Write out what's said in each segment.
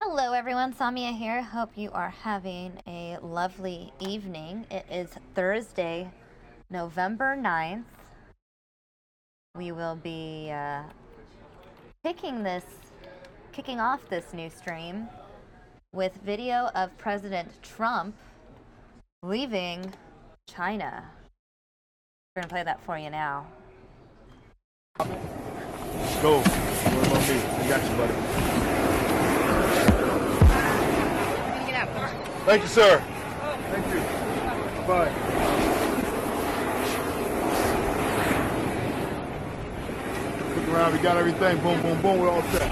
Hello everyone, Samia here. Hope you are having a lovely evening. It is Thursday, November 9th. We will be kicking off this new stream with video of President Trump leaving China. We're gonna play that for you now. Let's go. What about me? I got you, buddy. Thank you, sir. Thank you. Bye. Look around. We got everything. Boom, boom, boom. We're all set.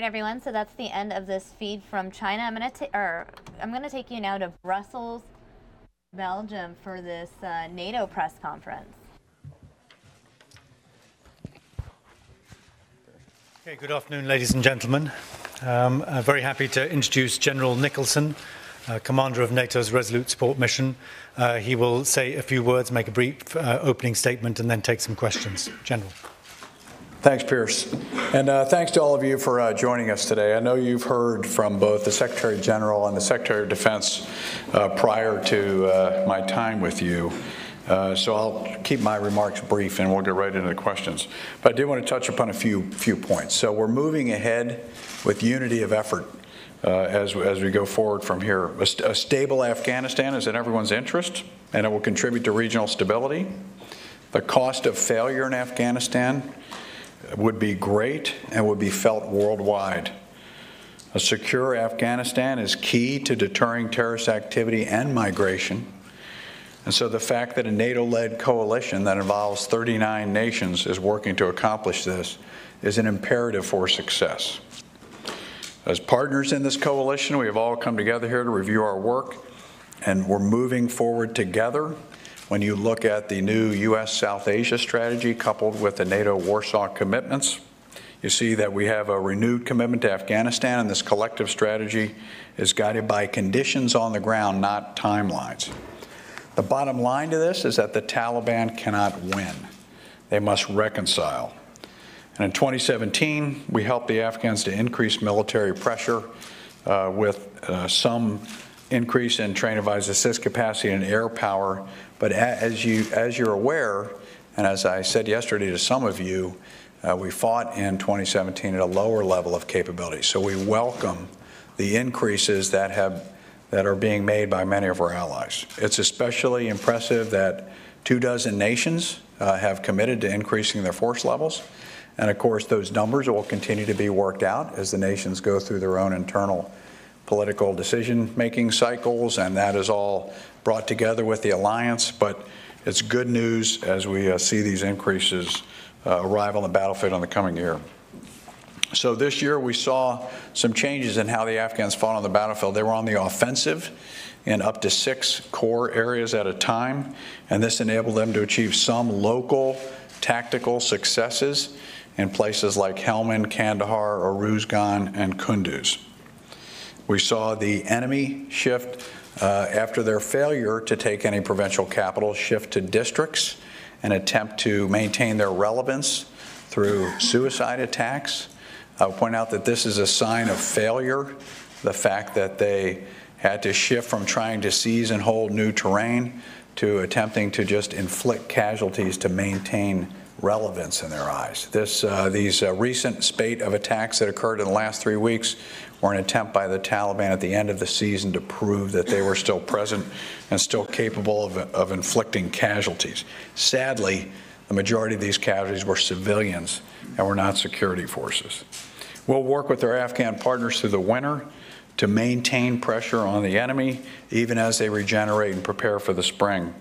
Everyone, so that's the end of this feed from China. I'm gonna take you now to Brussels, Belgium, for this NATO press conference. Okay, good afternoon, ladies and gentlemen. I'm very happy to introduce General Nicholson, Commander of NATO's Resolute Support Mission. He will say a few words, make a brief opening statement, and then take some questions. General. Thanks, Pierce. And thanks to all of you for joining us today. I know you've heard from both the Secretary General and the Secretary of Defense prior to my time with you. So I'll keep my remarks brief and we'll get right into the questions. But I did want to touch upon a few points. So we're moving ahead with unity of effort as we go forward from here. A stable Afghanistan is in everyone's interest, and it will contribute to regional stability. The cost of failure in Afghanistan would be great and would be felt worldwide. A secure Afghanistan is key to deterring terrorist activity and migration. And so the fact that a NATO-led coalition that involves 39 nations is working to accomplish this is an imperative for success. As partners in this coalition, we have all come together here to review our work, and we're moving forward together. When you look at the new U.S. South Asia strategy coupled with the NATO Warsaw commitments, you see that we have a renewed commitment to Afghanistan, and this collective strategy is guided by conditions on the ground, not timelines. The bottom line to this is that the Taliban cannot win. They must reconcile. And in 2017, we helped the Afghans to increase military pressure with some increase in train advised assist capacity and air power. But as you're aware, and as I said yesterday to some of you, We fought in 2017 at a lower level of capability. So we welcome the increases that are being made by many of our allies. It's especially impressive that 24 nations have committed to increasing their force levels. And of course, those numbers will continue to be worked out as the nations go through their own internal political decision-making cycles, and that is all brought together with the alliance. But it's good news as we see these increases arrive on the battlefield in the coming year. So this year we saw some changes in how the Afghans fought on the battlefield. They were on the offensive in up to 6 core areas at a time, and this enabled them to achieve some local tactical successes in places like Helmand, Kandahar, Uruzgan, and Kunduz. We saw the enemy shift after their failure to take any provincial capital, shift to districts and attempt to maintain their relevance through suicide attacks. I'll point out that this is a sign of failure, the fact that they had to shift from trying to seize and hold new terrain to attempting to just inflict casualties to maintain relevance in their eyes. These recent spate of attacks that occurred in the last 3 weeks were an attempt by the Taliban at the end of the season to prove that they were still present and still capable of inflicting casualties. Sadly, the majority of these casualties were civilians and were not security forces. We'll work with our Afghan partners through the winter to maintain pressure on the enemy, even as they regenerate and prepare for the spring.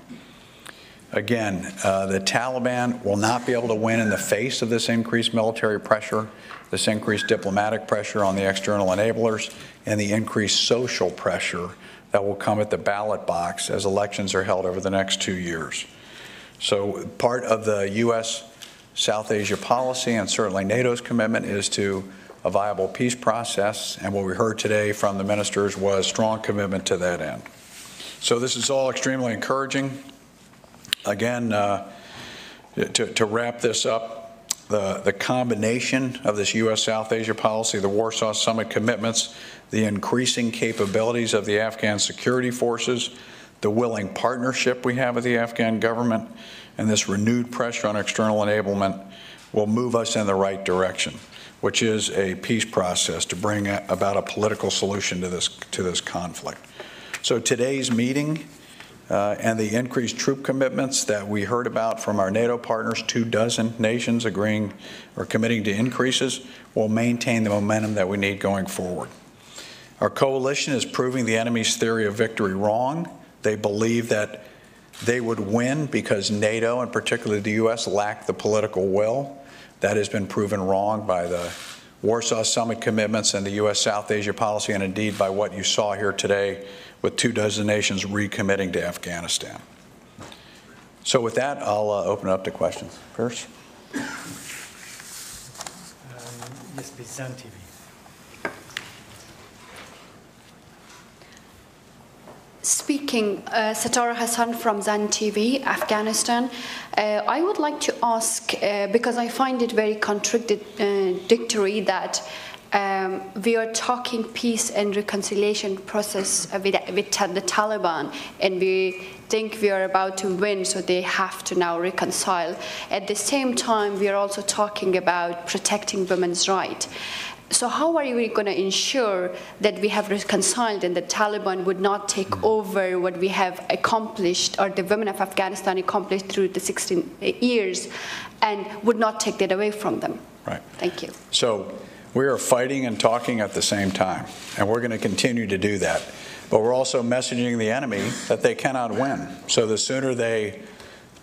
Again, the Taliban will not be able to win in the face of this increased military pressure, this increased diplomatic pressure on the external enablers, and the increased social pressure that will come at the ballot box as elections are held over the next 2 years. So part of the U.S. South Asia policy, and certainly NATO's commitment, is to a viable peace process, and what we heard today from the ministers was strong commitment to that end. So this is all extremely encouraging. Again, to wrap this up, the combination of this U.S. South Asia policy, the Warsaw Summit commitments, the increasing capabilities of the Afghan security forces, the willing partnership we have with the Afghan government, and this renewed pressure on external enablement will move us in the right direction, which is a peace process to bring about a political solution to this conflict. So today's meeting and the increased troop commitments that we heard about from our NATO partners, 24 nations agreeing or committing to increases, will maintain the momentum that we need going forward. Our coalition is proving the enemy's theory of victory wrong. They believe that they would win because NATO, and particularly the U.S., lacked the political will. That has been proven wrong by the Warsaw Summit commitments and the U.S. South Asia policy, and indeed by what you saw here today with 24 nations recommitting to Afghanistan. So with that, I'll open it up to questions. Pierce? Yes, please, Zan TV. Speaking, Satara Hassan from Zan TV, Afghanistan. I would like to ask, because I find it very contradictory that we are talking peace and reconciliation process with the Taliban, and we think we are about to win, so they have to now reconcile. At the same time, we are also talking about protecting women's rights. So how are we going to ensure that we have reconciled and the Taliban would not take over what we have accomplished, or the women of Afghanistan accomplished through the 16 years, and would not take that away from them? Right. Thank you. So we are fighting and talking at the same time, and we're going to continue to do that. But we're also messaging the enemy that they cannot win. So the sooner they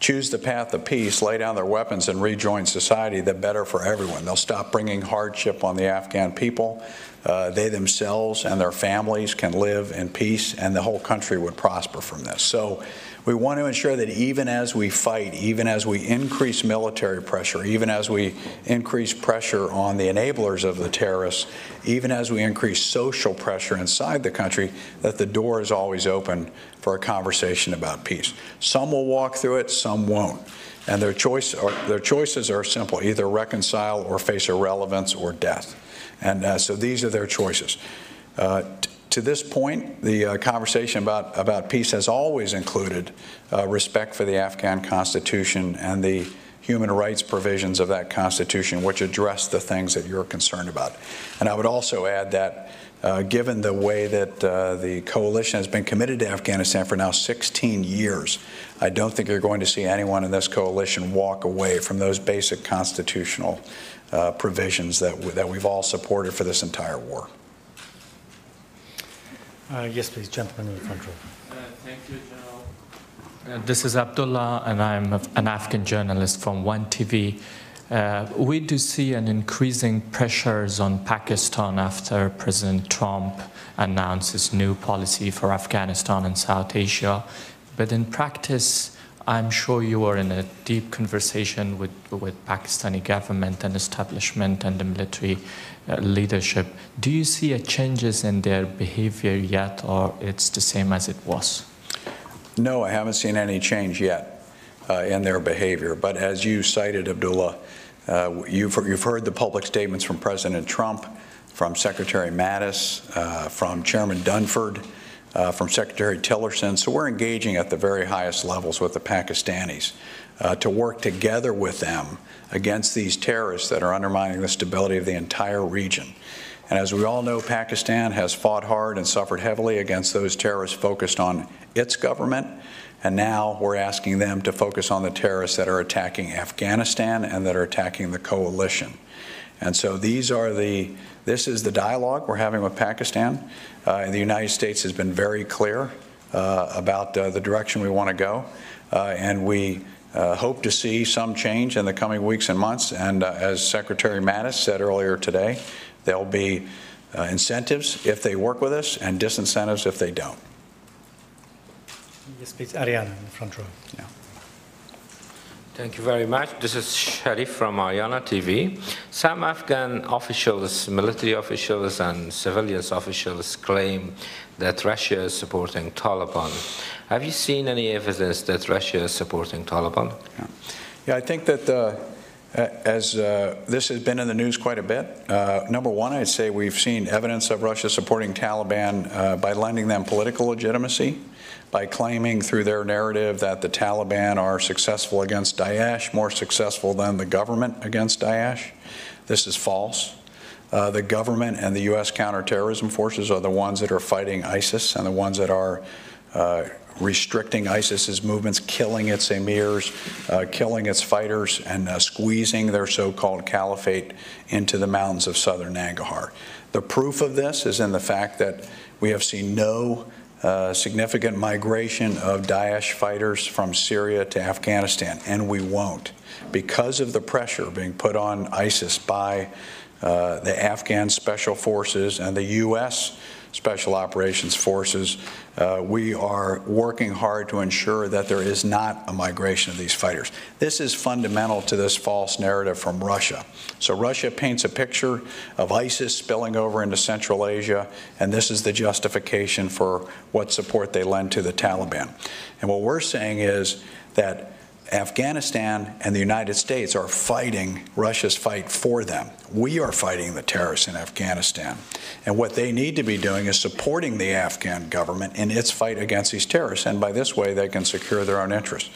choose the path of peace, lay down their weapons, and rejoin society, the better for everyone. They'll stop bringing hardship on the Afghan people. They themselves and their families can live in peace, and the whole country would prosper from this. So we want to ensure that even as we fight, even as we increase military pressure, even as we increase pressure on the enablers of the terrorists, even as we increase social pressure inside the country, that the door is always open for a conversation about peace. Some will walk through it, some won't. And their choices are simple: either reconcile or face irrelevance or death. And so these are their choices. To this point, the conversation about peace has always included respect for the Afghan Constitution and the human rights provisions of that Constitution, which address the things that you're concerned about. And I would also add that given the way that the coalition has been committed to Afghanistan for now 16 years, I don't think you're going to see anyone in this coalition walk away from those basic constitutional provisions that we've all supported for this entire war. Yes, please, gentleman in the front row. Thank you, General. This is Abdullah, and I'm an Afghan journalist from One TV. We do see an increasing pressures on Pakistan after President Trump announced his new policy for Afghanistan and South Asia. But in practice, I'm sure you are in a deep conversation with Pakistani government and establishment and the military leadership. Do you see changes in their behavior yet, or it's the same as it was? No, I haven't seen any change yet in their behavior. But as you cited, Abdullah, you've heard the public statements from President Trump, from Secretary Mattis, from Chairman Dunford, from Secretary Tillerson. So we're engaging at the very highest levels with the Pakistanis to work together with them against these terrorists that are undermining the stability of the entire region. And as we all know, Pakistan has fought hard and suffered heavily against those terrorists focused on its government. And now we're asking them to focus on the terrorists that are attacking Afghanistan and that are attacking the coalition. And so this is the dialogue we're having with Pakistan. The United States has been very clear about the direction we want to go. And we hope to see some change in the coming weeks and months. And as Secretary Mattis said earlier today, there'll be incentives if they work with us and disincentives if they don't. Yes, please, Ariana in the front row. Yeah. Thank you very much. This is Sharif from Ariana TV. Some Afghan officials, military officials and civilians officials claim that Russia is supporting Taliban. Have you seen any evidence that Russia is supporting Taliban? Yeah, I think that this has been in the news quite a bit. Number one, I'd say we've seen evidence of Russia supporting Taliban by lending them political legitimacy, by claiming through their narrative that the Taliban are successful against Daesh, more successful than the government against Daesh. This is false. The government and the U.S. counterterrorism forces are the ones that are fighting ISIS and the ones that are restricting ISIS's movements, killing its emirs, killing its fighters, and squeezing their so-called caliphate into the mountains of southern Nangarhar. The proof of this is in the fact that we have seen no significant migration of Daesh fighters from Syria to Afghanistan, and we won't. Because of the pressure being put on ISIS by the Afghan Special Forces and the U.S. Special Operations Forces, we are working hard to ensure that there is not a migration of these fighters. This is fundamental to this false narrative from Russia. So Russia paints a picture of ISIS spilling over into Central Asia, and this is the justification for what support they lend to the Taliban. And what we're saying is that Afghanistan and the United States are fighting Russia's fight for them. We are fighting the terrorists in Afghanistan. And what they need to be doing is supporting the Afghan government in its fight against these terrorists. And by this way, they can secure their own interests.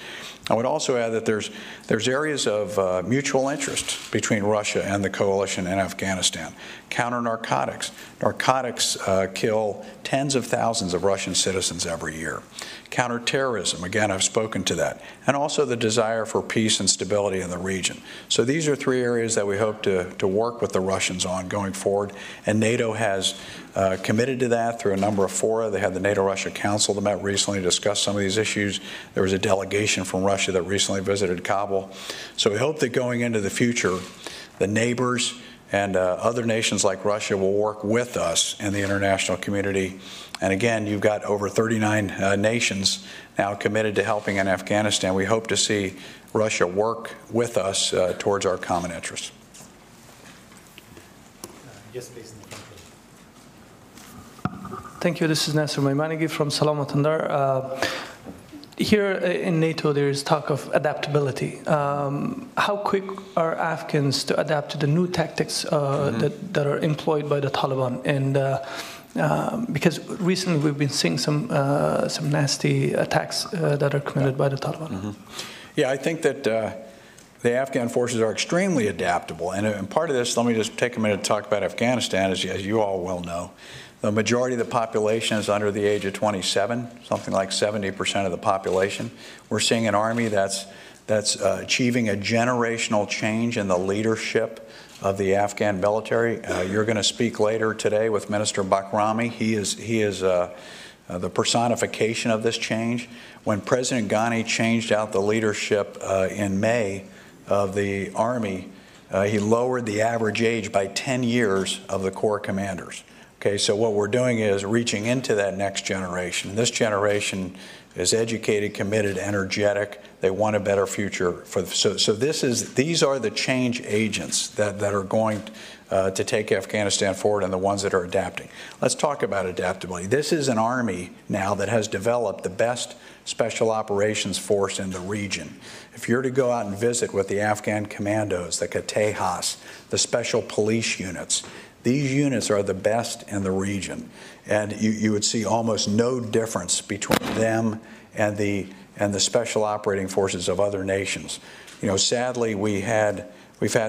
I would also add that there's areas of mutual interest between Russia and the coalition in Afghanistan. Counter-narcotics. Narcotics kill tens of thousands of Russian citizens every year. Counterterrorism, again, I've spoken to that. And also the desire for peace and stability in the region. So these are three areas that we hope to work with the Russians on going forward. And NATO has committed to that through a number of fora. They had the NATO-Russia Council that met recently to discuss some of these issues. There was a delegation from Russia that recently visited Kabul. So we hope that going into the future, the neighbors and other nations like Russia will work with us in the international community. And again, you've got over 39 nations now committed to helping in Afghanistan. We hope to see Russia work with us towards our common interests. Yes, please. Thank you. This is Nasser Maimanigi from Salamatandar. Here in NATO, there is talk of adaptability. How quick are Afghans to adapt to the new tactics that are employed by the Taliban? And because recently we've been seeing some nasty attacks that are committed by the Taliban. Yeah, I think that the Afghan forces are extremely adaptable. And part of this, let me just take a minute to talk about Afghanistan, as you all well know. The majority of the population is under the age of 27, something like 70% of the population. We're seeing an army that's achieving a generational change in the leadership of the Afghan military. You're going to speak later today with Minister Bakrami. He is the personification of this change. When President Ghani changed out the leadership in May of the Army, he lowered the average age by 10 years of the Corps commanders. Okay, so what we're doing is reaching into that next generation. This generation is educated, committed, energetic. They want a better future. These are the change agents that are going to take Afghanistan forward, and the ones that are adapting. Let's talk about adaptability. This is an army now that has developed the best special operations force in the region. If you're to go out and visit with the Afghan commandos, the Katehas, the special police units, these units are the best in the region. And you would see almost no difference between them and the special operating forces of other nations. You know, sadly, we've had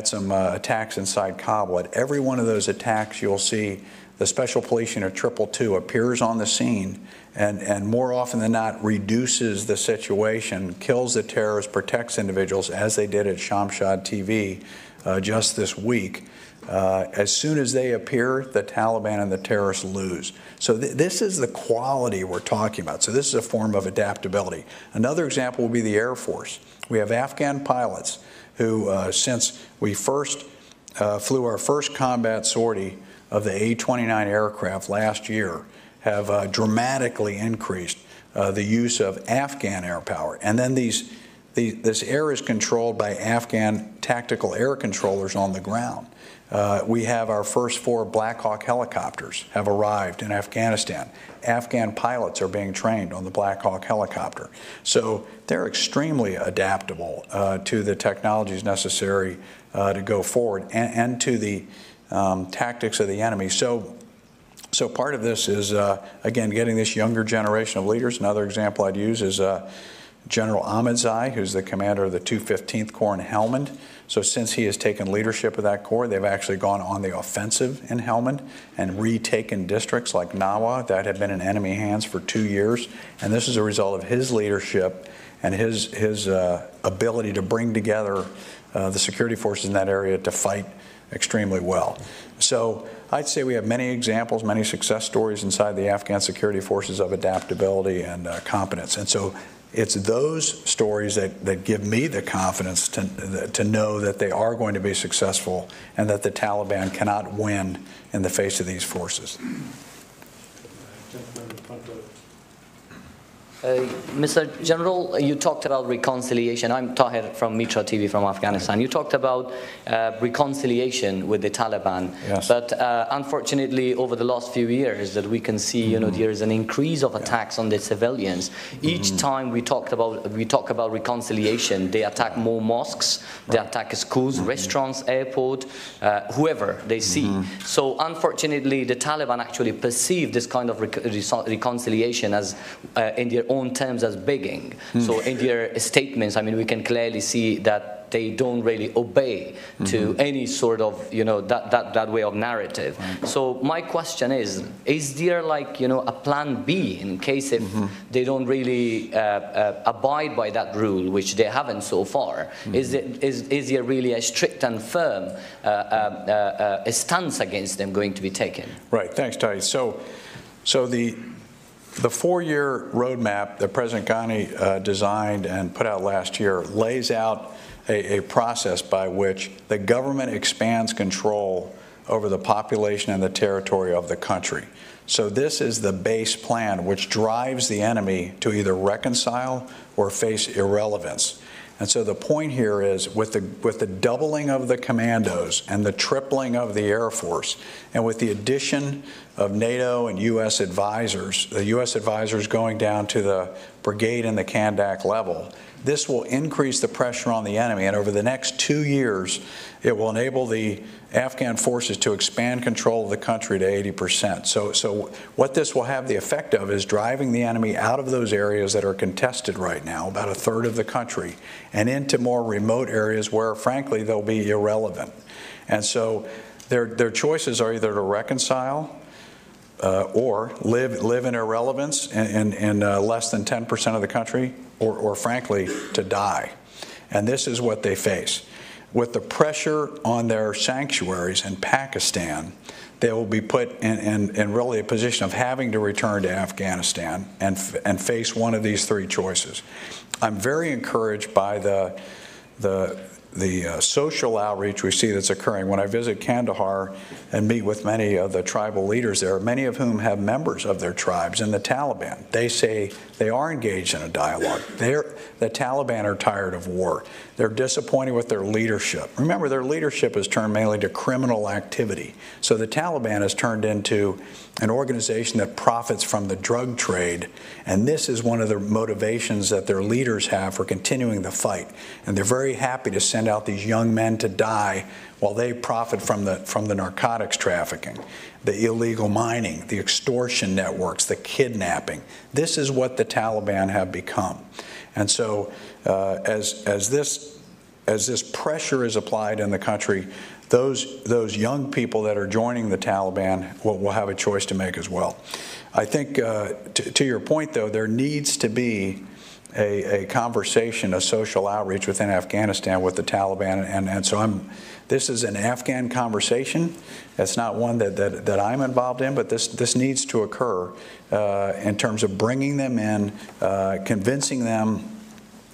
some attacks inside Kabul. At every one of those attacks, you'll see the Special Police Unit 222 appears on the scene and more often than not reduces the situation, kills the terrorists, protects individuals, as they did at Shamshad TV just this week. As soon as they appear, the Taliban and the terrorists lose. So this is the quality we're talking about. So this is a form of adaptability. Another example will be the Air Force. We have Afghan pilots who, since we first flew our first combat sortie of the A-29 aircraft last year, have dramatically increased the use of Afghan air power. And then this air is controlled by Afghan tactical air controllers on the ground. We have our first 4 Black Hawk helicopters have arrived in Afghanistan. Afghan pilots are being trained on the Black Hawk helicopter. So they're extremely adaptable to the technologies necessary to go forward and to the tactics of the enemy. So part of this is, again, getting this younger generation of leaders. Another example I'd use is General Ahmadzai, who's the commander of the 215th Corps in Helmand. So since he has taken leadership of that corps, they've actually gone on the offensive in Helmand and retaken districts like Nawa that had been in enemy hands for 2 years. And this is a result of his leadership and his ability to bring together the security forces in that area to fight extremely well. So I'd say we have many examples, many success stories inside the Afghan security forces of adaptability and competence. And so it's those stories that give me the confidence to know that they are going to be successful and that the Taliban cannot win in the face of these forces. Mr. General, you talked about reconciliation. I'm Tahir from Mitra TV from Afghanistan. You talked about reconciliation with the Taliban. Yes. But unfortunately, over the last few years, that we can see, there is an increase of attacks on the civilians. Each time we talk about reconciliation, they attack more mosques, they attack schools, restaurants, airport, whoever they see. So unfortunately, the Taliban actually perceive this kind of reconciliation as in their own terms as begging. So in their statements, I mean, we can clearly see that they don't really obey to any sort of, that way of narrative. So my question is there like, a plan B in case if they don't really abide by that rule, which they haven't so far? Is there really a strict and firm a stance against them going to be taken? Right, thanks, Ty. So the 4-year roadmap that President Ghani designed and put out last year lays out a process by which the government expands control over the population and the territory of the country. So this is the base plan which drives the enemy to either reconcile or face irrelevance. And so the point here is with the doubling of the commandos and the tripling of the Air Force and with the addition of NATO and U.S. advisors, the U.S. advisors going down to the brigade and the Kandak level. This will increase the pressure on the enemy, and over the next 2 years, it will enable the Afghan forces to expand control of the country to 80%. So what this will have the effect of is driving the enemy out of those areas that are contested right now, about a third of the country, and into more remote areas where, frankly, they'll be irrelevant. And so their choices are either to reconcile or live in irrelevance in less than 10% of the country, or frankly, to die. And this is what they face. With the pressure on their sanctuaries in Pakistan, they will be put in really a position of having to return to Afghanistan and face one of these three choices. I'm very encouraged by the social outreach we see that's occurring. When I visit Kandahar and meet with many of the tribal leaders there, many of whom have members of their tribes in the Taliban, they say they are engaged in a dialogue. The Taliban are tired of war. They're disappointed with their leadership. Remember, their leadership is turned mainly to criminal activity. So the Taliban has turned into an organization that profits from the drug trade, and this is one of the motivations that their leaders have for continuing the fight. And they're very happy to send out these young men to die while they profit from the narcotics trafficking, the illegal mining, the extortion networks, the kidnapping. This is what the Taliban have become. And so as this pressure is applied in the country, those young people that are joining the Taliban will have a choice to make as well. I think, to your point, though, there needs to be a conversation, a social outreach within Afghanistan with the Taliban, and so this is an Afghan conversation. It's not one that I'm involved in, but this needs to occur in terms of bringing them in, convincing them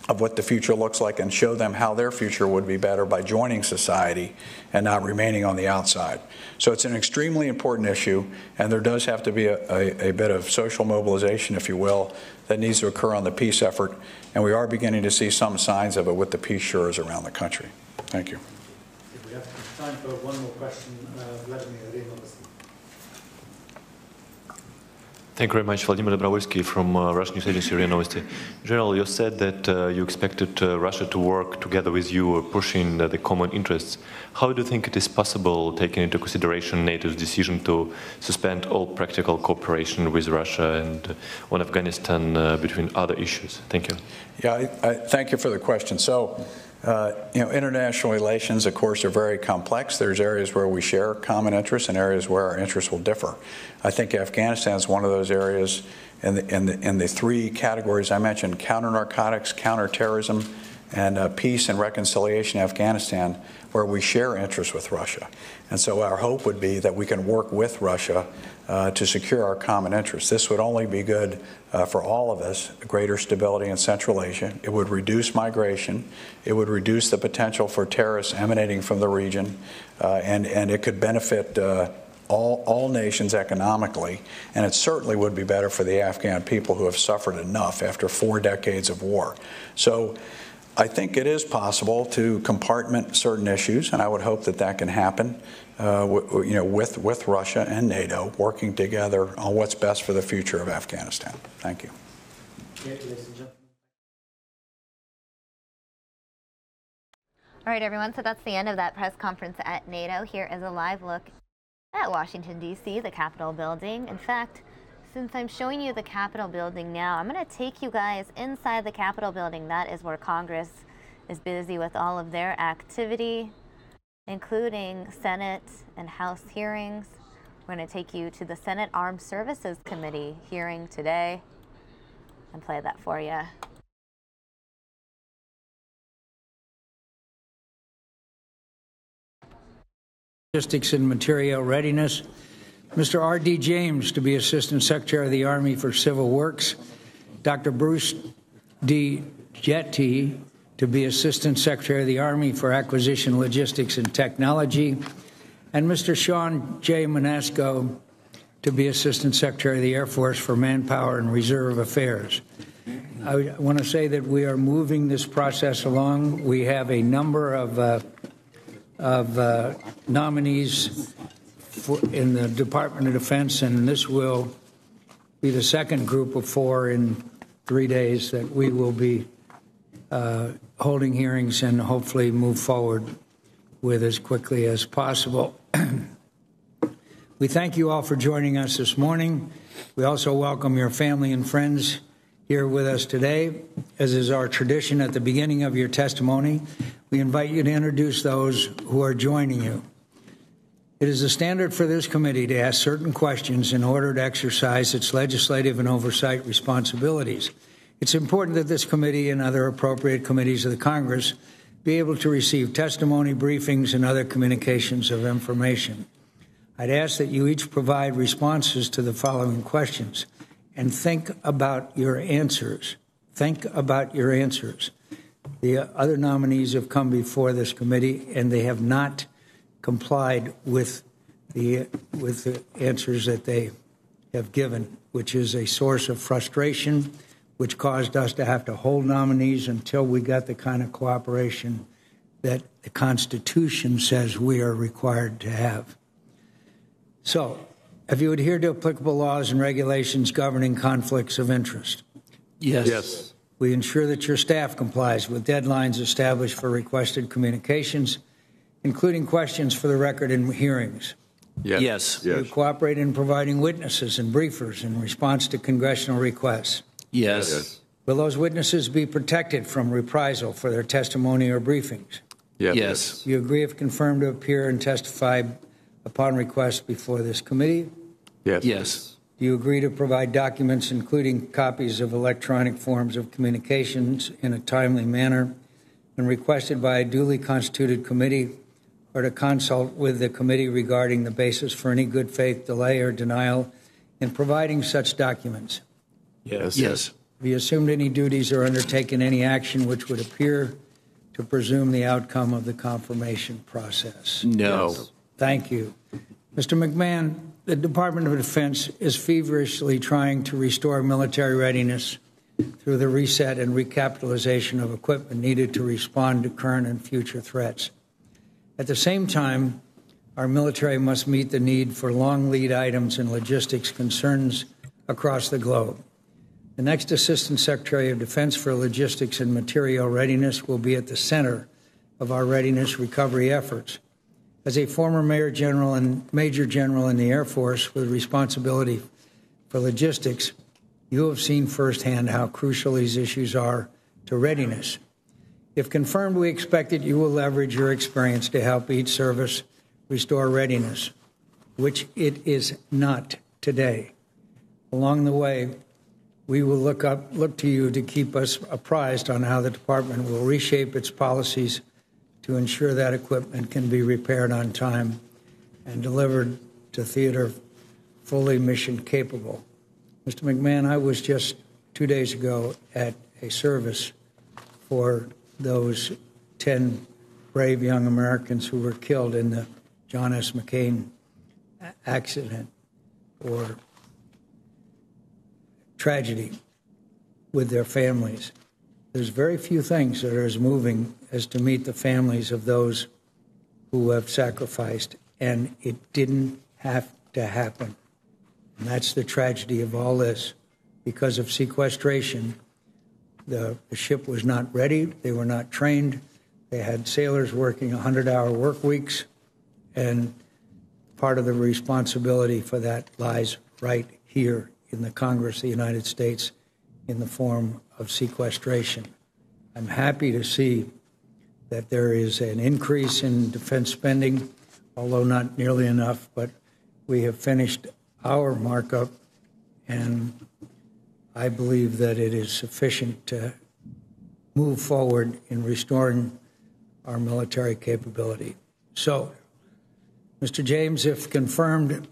of what the future looks like, and show them how their future would be better by joining society and not remaining on the outside. So it's an extremely important issue, and there does have to be a bit of social mobilization, if you will, that needs to occur on the peace effort, and we are beginning to see some signs of it with the peace shores around the country. Thank you. We have time for one more question. Vladimir. Thank you very much. Vladimir Dobrovolsky from Russian news agency RIA Novosti. General, you said that you expected Russia to work together with you, pushing the common interests. How do you think it is possible, taking into consideration NATO's decision to suspend all practical cooperation with Russia and on Afghanistan between other issues? Thank you. Yeah, I thank you for the question. So, international relations, of course, are very complex. There's areas where we share common interests and areas where our interests will differ. I think Afghanistan is one of those areas in the three categories I mentioned: counter-narcotics, counter-terrorism, and peace and reconciliation in Afghanistan, where we share interests with Russia. And so our hope would be that we can work with Russia to secure our common interests. This would only be good for all of us: greater stability in Central Asia. It would reduce migration. It would reduce the potential for terrorists emanating from the region, and it could benefit all nations economically, and it certainly would be better for the Afghan people who have suffered enough after 4 decades of war. So I think it is possible to compartment certain issues, and I would hope that can happen with Russia and NATO working together on what's best for the future of Afghanistan. Thank you. All right, everyone, so that's the end of that press conference at NATO. Here is a live look at Washington, D.C., the Capitol building. In fact, since I'm showing you the Capitol building now, I'm going to take you guys inside the Capitol building. That is where Congress is busy with all of their activity, including Senate and House hearings. We're going to take you to the Senate Armed Services Committee hearing today and play that for you. Logistics and Material Readiness. Mr. R.D. James to be Assistant Secretary of the Army for Civil Works. Dr. Bruce D. Jetty to be Assistant Secretary of the Army for Acquisition, Logistics, and Technology. And Mr. Sean J. Manasco to be Assistant Secretary of the Air Force for Manpower and Reserve Affairs. I want to say that we are moving this process along. We have a number of nominees in the Department of Defense, and this will be the second group of 4 in 3 days that we will be holding hearings and hopefully move forward with as quickly as possible. We thank you all for joining us this morning. We also welcome your family and friends here with us today. As is our tradition at the beginning of your testimony, we invite you to introduce those who are joining you. It is the standard for this committee to ask certain questions in order to exercise its legislative and oversight responsibilities. It's important that this committee and other appropriate committees of the Congress be able to receive testimony, briefings, and other communications of information. I'd ask that you each provide responses to the following questions and think about your answers. Think about your answers. The other nominees have come before this committee and they have not complied with the answers that they have given, which is a source of frustration, which caused us to have to hold nominees until we got the kind of cooperation that the Constitution says we are required to have. So, have you adhered to applicable laws and regulations governing conflicts of interest? Yes. Yes. We ensure that your staff complies with deadlines established for requested communications, including questions for the record in hearings. Yes. Yes. You cooperate in providing witnesses and briefers in response to congressional requests. Yes. Yes. Will those witnesses be protected from reprisal for their testimony or briefings? Yes. Yes. You agree, if confirmed, to appear and testify upon request before this committee? Yes. Yes. Do you agree to provide documents, including copies of electronic forms of communications, in a timely manner when requested by a duly constituted committee, or to consult with the committee regarding the basis for any good faith delay or denial in providing such documents? Yes. Yes. Have you assumed any duties or undertaken any action which would appear to presume the outcome of the confirmation process? No. Yes. Thank you. Mr. McMahon, the Department of Defense is feverishly trying to restore military readiness through the reset and recapitalization of equipment needed to respond to current and future threats. At the same time, our military must meet the need for long lead items and logistics concerns across the globe. The next Assistant Secretary of Defense for Logistics and Material Readiness will be at the center of our readiness recovery efforts. As a former Major General in the Air Force with responsibility for logistics, you have seen firsthand how crucial these issues are to readiness. If confirmed, we expect that you will leverage your experience to help each service restore readiness, which it is not today. Along the way, we will look to you to keep us apprised on how the department will reshape its policies to ensure that equipment can be repaired on time and delivered to theater fully mission capable. Mr. McMahon, I was just 2 days ago at a service for those 10 brave young Americans who were killed in the John S. McCain accident or tragedy with their families. There's very few things that are as moving as to meet the families of those who have sacrificed, and it didn't have to happen. And that's the tragedy of all this. Because of sequestration, the ship was not ready, they were not trained, they had sailors working 100-hour work weeks, and part of the responsibility for that lies right here in the Congress of the United States in the form of sequestration. I'm happy to see that there is an increase in defense spending, although not nearly enough, but we have finished our markup, and I believe that it is sufficient to move forward in restoring our military capability. So, Mr. James, if confirmed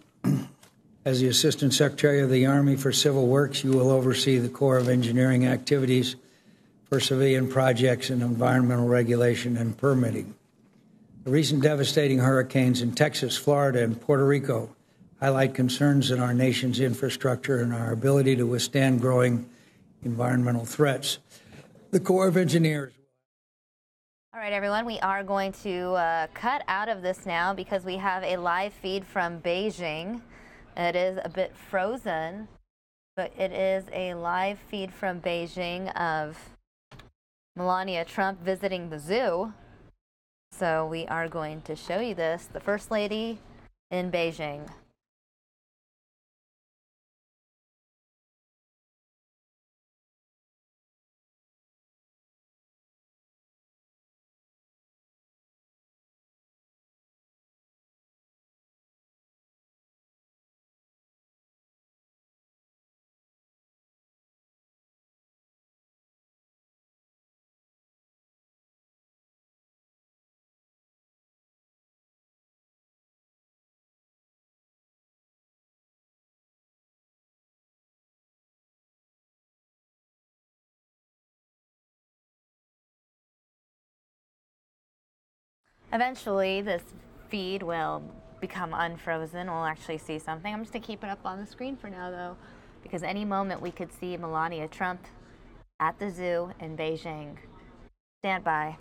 as the Assistant Secretary of the Army for Civil Works, you will oversee the Corps of Engineering activities for civilian projects in environmental regulation and permitting. The recent devastating hurricanes in Texas, Florida, and Puerto Rico highlight concerns in our nation's infrastructure and our ability to withstand growing environmental threats. The Corps of Engineers All right, everyone, we are going to cut out of this now because we have a live feed from Beijing. It is a bit frozen, but it is a live feed from Beijing of Melania Trump visiting the zoo. So we are going to show you this, the First Lady in Beijing. Eventually, this feed will become unfrozen. We'll actually see something. I'm just going to keep it up on the screen for now, though, because any moment we could see Melania Trump at the zoo in Beijing. Stand by.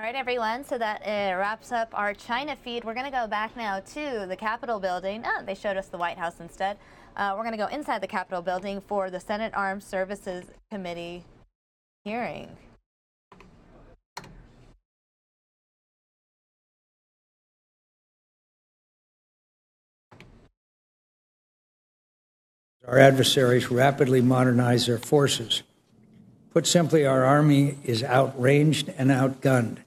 All right, everyone, so that wraps up our China feed. We're going to go back now to the Capitol building. Oh, they showed us the White House instead. We're going to go inside the Capitol building for the Senate Armed Services Committee hearing. Our adversaries rapidly modernize their forces. Put simply, our Army is outranged and outgunned.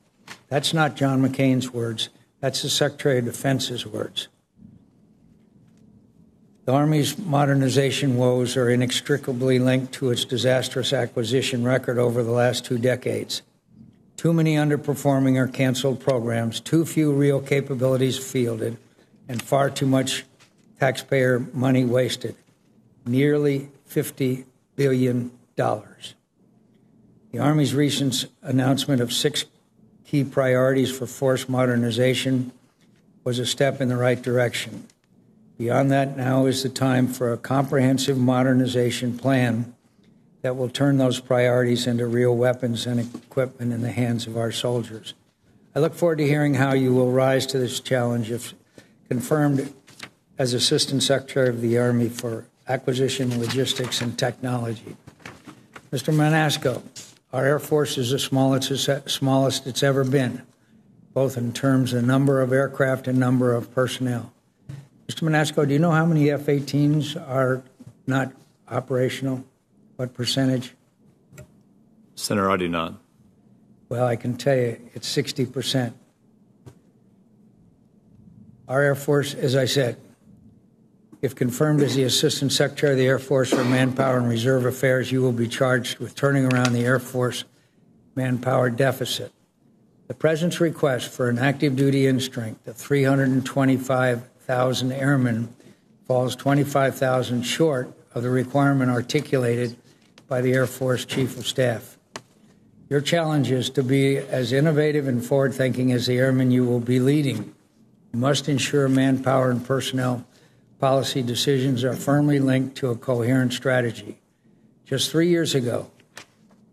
That's not John McCain's words. That's the Secretary of Defense's words. The Army's modernization woes are inextricably linked to its disastrous acquisition record over the last 2 decades. Too many underperforming or canceled programs, too few real capabilities fielded, and far too much taxpayer money wasted. Nearly $50 billion. The Army's recent announcement of 6 key priorities for force modernization was a step in the right direction. Beyond that, now is the time for a comprehensive modernization plan that will turn those priorities into real weapons and equipment in the hands of our soldiers. I look forward to hearing how you will rise to this challenge if confirmed as Assistant Secretary of the Army for Acquisition, Logistics, and Technology. Mr. Manasco, our Air Force is the smallest it's ever been, both in terms of number of aircraft and number of personnel. Mr. Manasco, do you know how many F-18s are not operational? What percentage? Senator, I do not. Well, I can tell you it's 60%. Our Air Force, as I said, if confirmed as the Assistant Secretary of the Air Force for Manpower and Reserve Affairs, you will be charged with turning around the Air Force manpower deficit. The President's request for an active duty in strength of 325,000 airmen falls 25,000 short of the requirement articulated by the Air Force Chief of Staff. Your challenge is to be as innovative and forward-thinking as the airmen you will be leading. You must ensure manpower and personnel policy decisions are firmly linked to a coherent strategy. Just 3 years ago,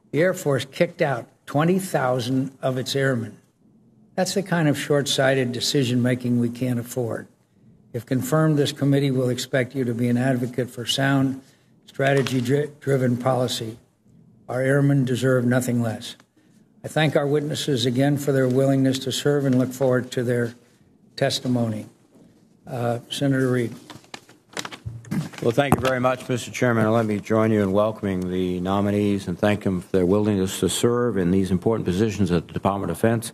the Air Force kicked out 20,000 of its airmen. That's the kind of short-sighted decision-making we can't afford. If confirmed, this committee will expect you to be an advocate for sound, strategy-driven policy. Our airmen deserve nothing less. I thank our witnesses again for their willingness to serve and look forward to their testimony. Senator Reid. Well, thank you very much, Mr. Chairman. And let me join you in welcoming the nominees and thank them for their willingness to serve in these important positions at the Department of Defense.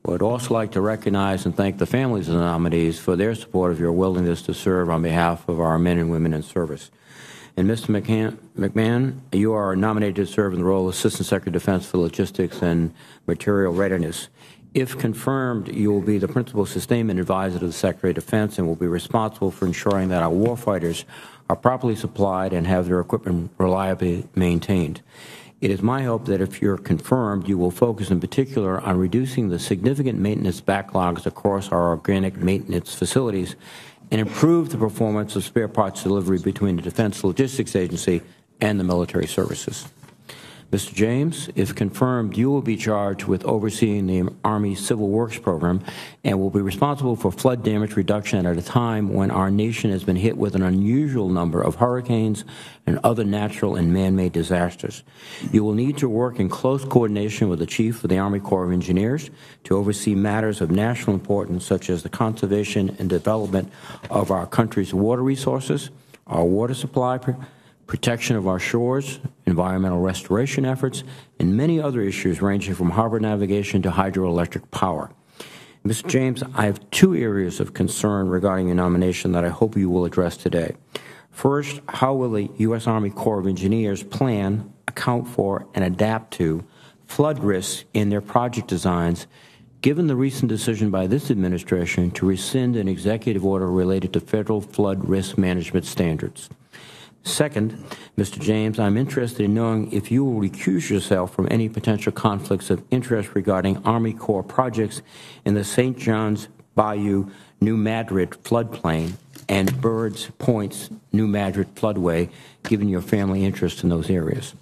I would also like to recognize and thank the families of the nominees for their support of your willingness to serve on behalf of our men and women in service. And Mr. McMahon, you are nominated to serve in the role of Assistant Secretary of Defense for Logistics and Material Readiness. If confirmed, you will be the principal sustainment advisor to the Secretary of Defense and will be responsible for ensuring that our warfighters are properly supplied and have their equipment reliably maintained. It is my hope that if you're confirmed, you will focus in particular on reducing the significant maintenance backlogs across our organic maintenance facilities and improve the performance of spare parts delivery between the Defense Logistics Agency and the military services. Mr. James, if confirmed, you will be charged with overseeing the Army Civil Works program and will be responsible for flood damage reduction at a time when our nation has been hit with an unusual number of hurricanes and other natural and man-made disasters. You will need to work in close coordination with the Chief of the Army Corps of Engineers to oversee matters of national importance such as the conservation and development of our country's water resources, our water supply, protection of our shores, environmental restoration efforts, and many other issues ranging from harbor navigation to hydroelectric power. Mr. James, I have 2 areas of concern regarding your nomination that I hope you will address today. First, how will the U.S. Army Corps of Engineers plan, account for, and adapt to flood risks in their project designs, given the recent decision by this administration to rescind an executive order related to federal flood risk management standards? Second, Mr. James, I'm interested in knowing if you will recuse yourself from any potential conflicts of interest regarding Army Corps projects in the St. John's Bayou, New Madrid floodplain and Birds Point's New Madrid floodway, given your family interest in those areas.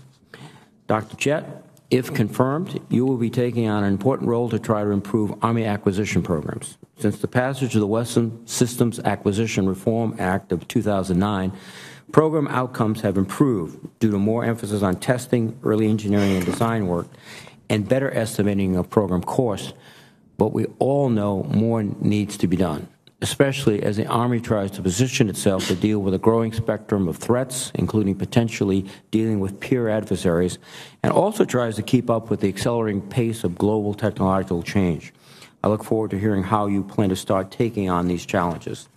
Dr. Jett, If confirmed, you will be taking on an important role to try to improve Army acquisition programs. Since the passage of the Western Systems Acquisition Reform Act of 2009, program outcomes have improved due to more emphasis on testing, early engineering and design work, and better estimating of program costs. But we all know more needs to be done, especially as the Army tries to position itself to deal with a growing spectrum of threats, including potentially dealing with peer adversaries, and also tries to keep up with the accelerating pace of global technological change. I look forward to hearing how you plan to start taking on these challenges.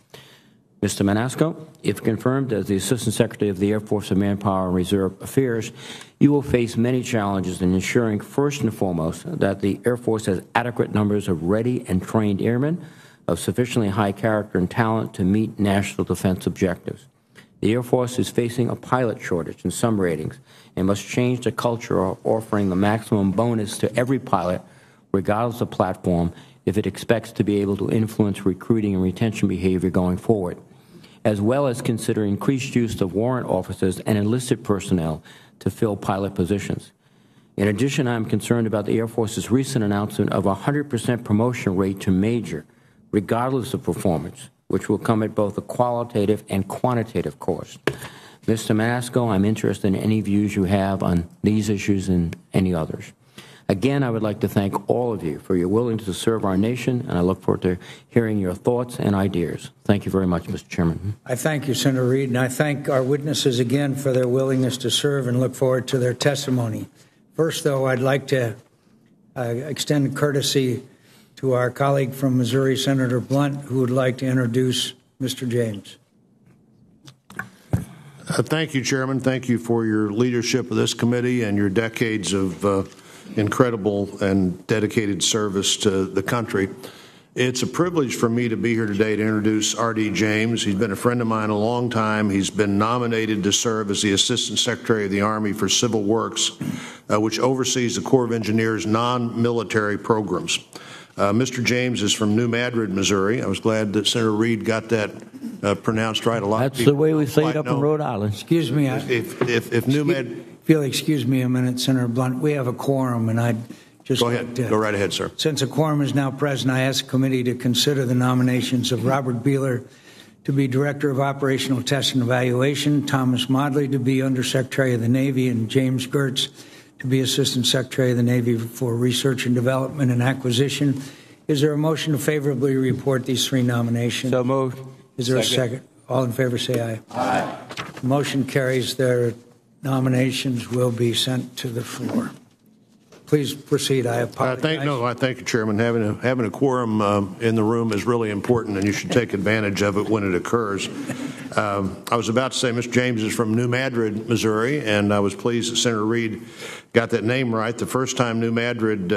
Mr. Manasco, if confirmed as the Assistant Secretary of the Air Force of Manpower and Reserve Affairs, you will face many challenges in ensuring, first and foremost, that the Air Force has adequate numbers of ready and trained airmen of sufficiently high character and talent to meet national defense objectives. The Air Force is facing a pilot shortage in some ratings and must change the culture of offering the maximum bonus to every pilot, regardless of platform, if it expects to be able to influence recruiting and retention behavior going forward, as well as consider increased use of warrant officers and enlisted personnel to fill pilot positions. In addition, I am concerned about the Air Force's recent announcement of a 100% promotion rate to major, regardless of performance, which will come at both a qualitative and quantitative cost. Mr. Manasco, I'm interested in any views you have on these issues and any others. Again, I would like to thank all of you for your willingness to serve our nation, and I look forward to hearing your thoughts and ideas. Thank you very much, Mr. Chairman. I thank you, Senator Reid, and I thank our witnesses again for their willingness to serve and look forward to their testimony. First, though, I'd like to extend courtesy to our colleague from Missouri, Senator Blunt, who would like to introduce Mr. James. Thank you, Chairman. Thank you for your leadership of this committee and your decades of incredible and dedicated service to the country. It's a privilege for me to be here today to introduce R.D. James. He's been a friend of mine a long time. He's been nominated to serve as the Assistant Secretary of the Army for Civil Works, which oversees the Corps of Engineers' non-military programs. Mr. James is from New Madrid, Missouri. I was glad that Senator Reid got that pronounced right. A lot That's of people the way we say it up in Rhode Island. Excuse me. If New Madrid... If you'll excuse me a minute, Senator Blunt, we have a quorum, and I'd just... Go ahead. Go right ahead, sir. Since a quorum is now present, I ask the committee to consider the nominations of Robert Beeler to be Director of Operational Test and Evaluation, Thomas Modley to be Undersecretary of the Navy, and James Gertz to be Assistant Secretary of the Navy for Research and Development and Acquisition. Is there a motion to favorably report these three nominations? So moved. Is there a second? All in favor say aye. Aye. The motion carries. Their nominations will be sent to the floor. Please proceed. I apologize. I thank you, Chairman. Having a quorum in the room is really important, and you should take advantage of it when it occurs. I was about to say Mr. James is from New Madrid, Missouri, and I was pleased that Senator Reid got that name right. The first time New Madrid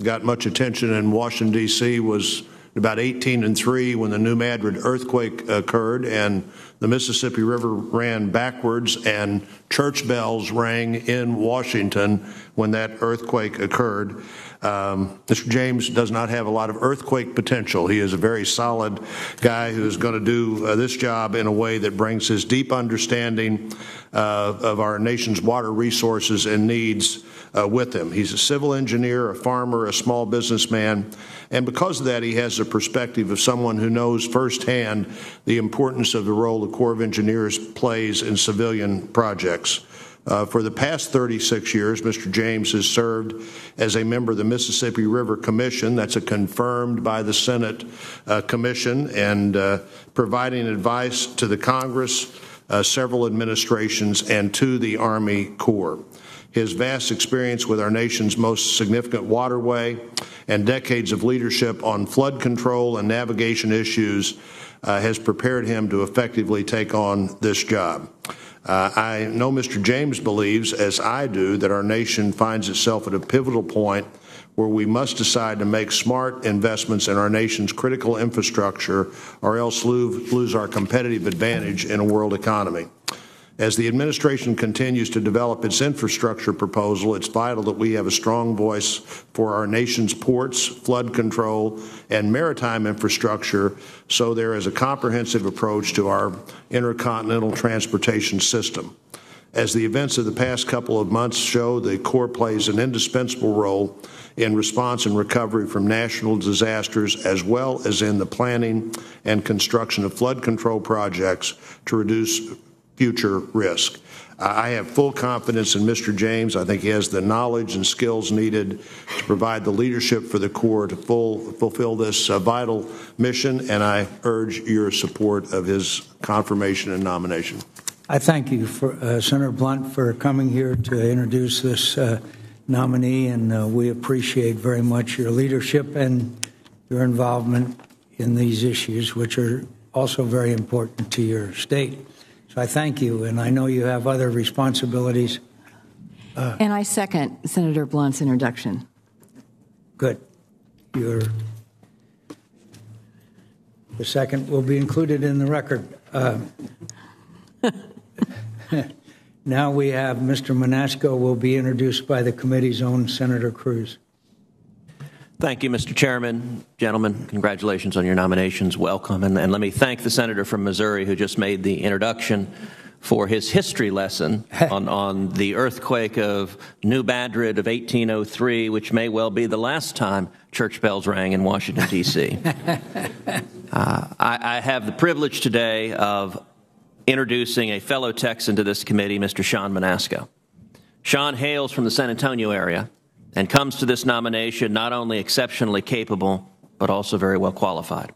got much attention in Washington, D.C. was about 1803 when the New Madrid earthquake occurred, and the Mississippi River ran backwards, and church bells rang in Washington when that earthquake occurred. Mr. James does not have a lot of earthquake potential. He is a very solid guy who is going to do this job in a way that brings his deep understanding of our nation's water resources and needs with him. He's a civil engineer, a farmer, a small businessman, and because of that, he has the perspective of someone who knows firsthand the importance of the role the Corps of Engineers plays in civilian projects. For the past 36 years, Mr. James has served as a member of the Mississippi River Commission. That's a confirmed by the Senate commission, and providing advice to the Congress, several administrations, and to the Army Corps. His vast experience with our nation's most significant waterway and decades of leadership on flood control and navigation issues has prepared him to effectively take on this job. I know Mr. James believes, as I do, that our nation finds itself at a pivotal point where we must decide to make smart investments in our nation's critical infrastructure or else lose our competitive advantage in a world economy. As the administration continues to develop its infrastructure proposal, it's vital that we have a strong voice for our nation's ports, flood control, and maritime infrastructure, so there is a comprehensive approach to our intercontinental transportation system. As the events of the past couple of months show, the Corps plays an indispensable role in response and recovery from national disasters, as well as in the planning and construction of flood control projects to reduce future risk. I have full confidence in Mr. James. I think he has the knowledge and skills needed to provide the leadership for the Corps to fulfill this vital mission, and I urge your support of his confirmation and nomination. I thank you, Senator Blunt, for coming here to introduce this nominee, and we appreciate very much your leadership and your involvement in these issues, which are also very important to your state. So I thank you, and I know you have other responsibilities. And I second Senator Blunt's introduction. Good. The second will be included in the record. Now we have Mr. Manasco will be introduced by the committee's own Senator Cruz. Thank you, Mr. Chairman. Gentlemen, congratulations on your nominations. Welcome. And let me thank the senator from Missouri who just made the introduction for his history lesson on the earthquake of New Madrid of 1803, which may well be the last time church bells rang in Washington, D.C. I have the privilege today of introducing a fellow Texan to this committee, Mr. Sean Manasco. Sean hails from the San Antonio area and comes to this nomination not only exceptionally capable, but also very well qualified.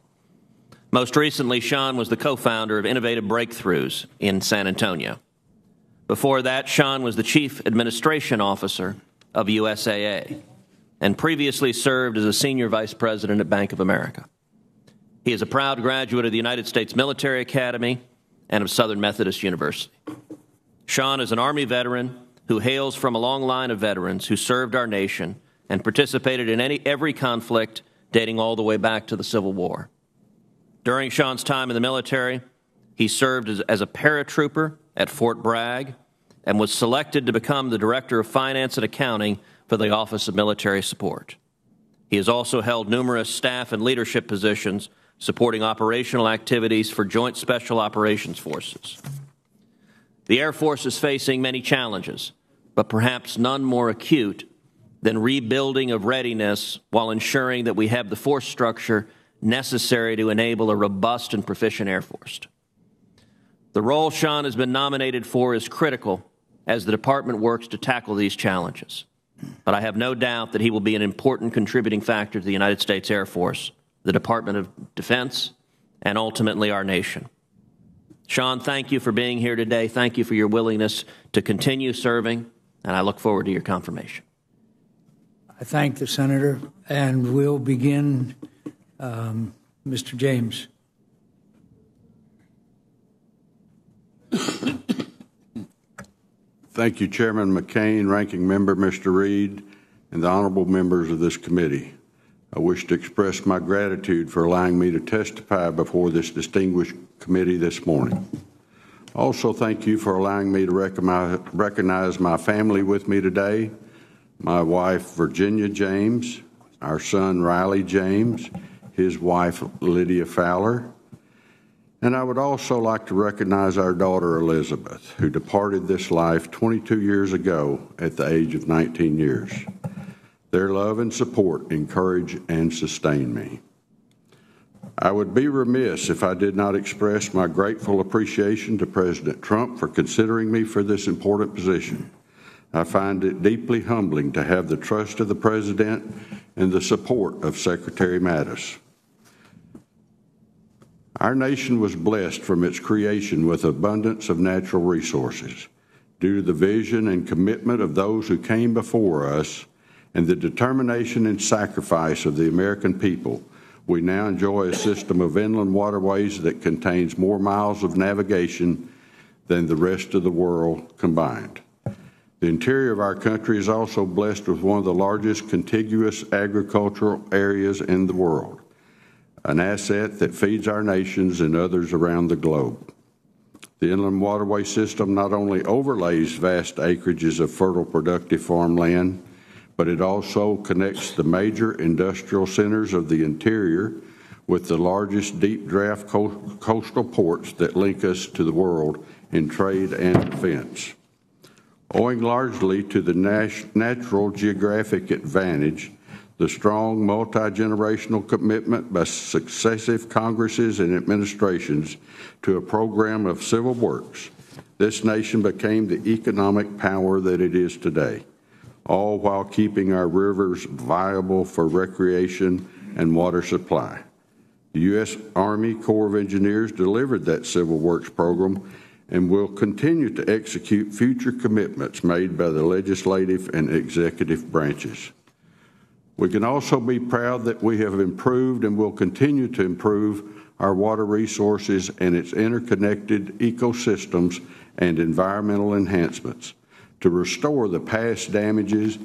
Most recently, Sean was the co-founder of Innovative Breakthroughs in San Antonio. Before that, Sean was the Chief Administration Officer of USAA and previously served as a Senior Vice President at Bank of America. He is a proud graduate of the United States Military Academy and of Southern Methodist University. Sean is an Army veteran who hails from a long line of veterans who served our nation and participated in every conflict dating all the way back to the Civil War. During Sean's time in the military, he served as a paratrooper at Fort Bragg and was selected to become the Director of Finance and Accounting for the Office of Military Support. He has also held numerous staff and leadership positions supporting operational activities for Joint Special Operations Forces. The Air Force is facing many challenges, but perhaps none more acute than rebuilding of readiness while ensuring that we have the force structure necessary to enable a robust and proficient Air Force. The role Sean has been nominated for is critical as the department works to tackle these challenges, but I have no doubt that he will be an important contributing factor to the United States Air Force, the Department of Defense, and ultimately our nation. Sean, thank you for being here today. Thank you for your willingness to continue serving, and I look forward to your confirmation. I thank the senator, and we'll begin. Mr. James. Thank you, Chairman McCain, Ranking Member Mr. Reed, and the honorable members of this committee. I wish to express my gratitude for allowing me to testify before this distinguished committee this morning. Also, thank you for allowing me to recognize my family with me today, my wife, Virginia James, our son, Riley James, his wife, Lydia Fowler, and I would also like to recognize our daughter, Elizabeth, who departed this life 22 years ago at the age of 19 years. Their love and support encourage and sustain me. I would be remiss if I did not express my grateful appreciation to President Trump for considering me for this important position. I find it deeply humbling to have the trust of the President and the support of Secretary Mattis. Our nation was blessed from its creation with abundance of natural resources. Due to the vision and commitment of those who came before us and the determination and sacrifice of the American people, we now enjoy a system of inland waterways that contains more miles of navigation than the rest of the world combined. The interior of our country is also blessed with one of the largest contiguous agricultural areas in the world, an asset that feeds our nations and others around the globe. The inland waterway system not only overlays vast acreages of fertile, productive farmland, but it also connects the major industrial centers of the interior with the largest deep draft coastal ports that link us to the world in trade and defense. Owing largely to the natural geographic advantage, the strong multi-generational commitment by successive Congresses and administrations to a program of civil works, this nation became the economic power that it is today, all while keeping our rivers viable for recreation and water supply. The U.S. Army Corps of Engineers delivered that civil works program and will continue to execute future commitments made by the legislative and executive branches. We can also be proud that we have improved and will continue to improve our water resources and its interconnected ecosystems and environmental enhancements to restore the past damages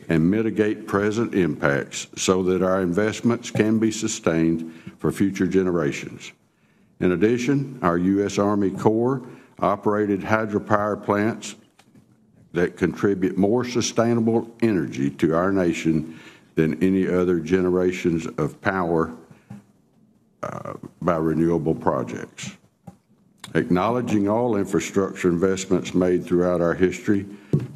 and mitigate present impacts so that our investments can be sustained for future generations. In addition, our U.S. Army Corps operated hydropower plants that contribute more sustainable energy to our nation than any other generations of power by renewable projects. Acknowledging all infrastructure investments made throughout our history,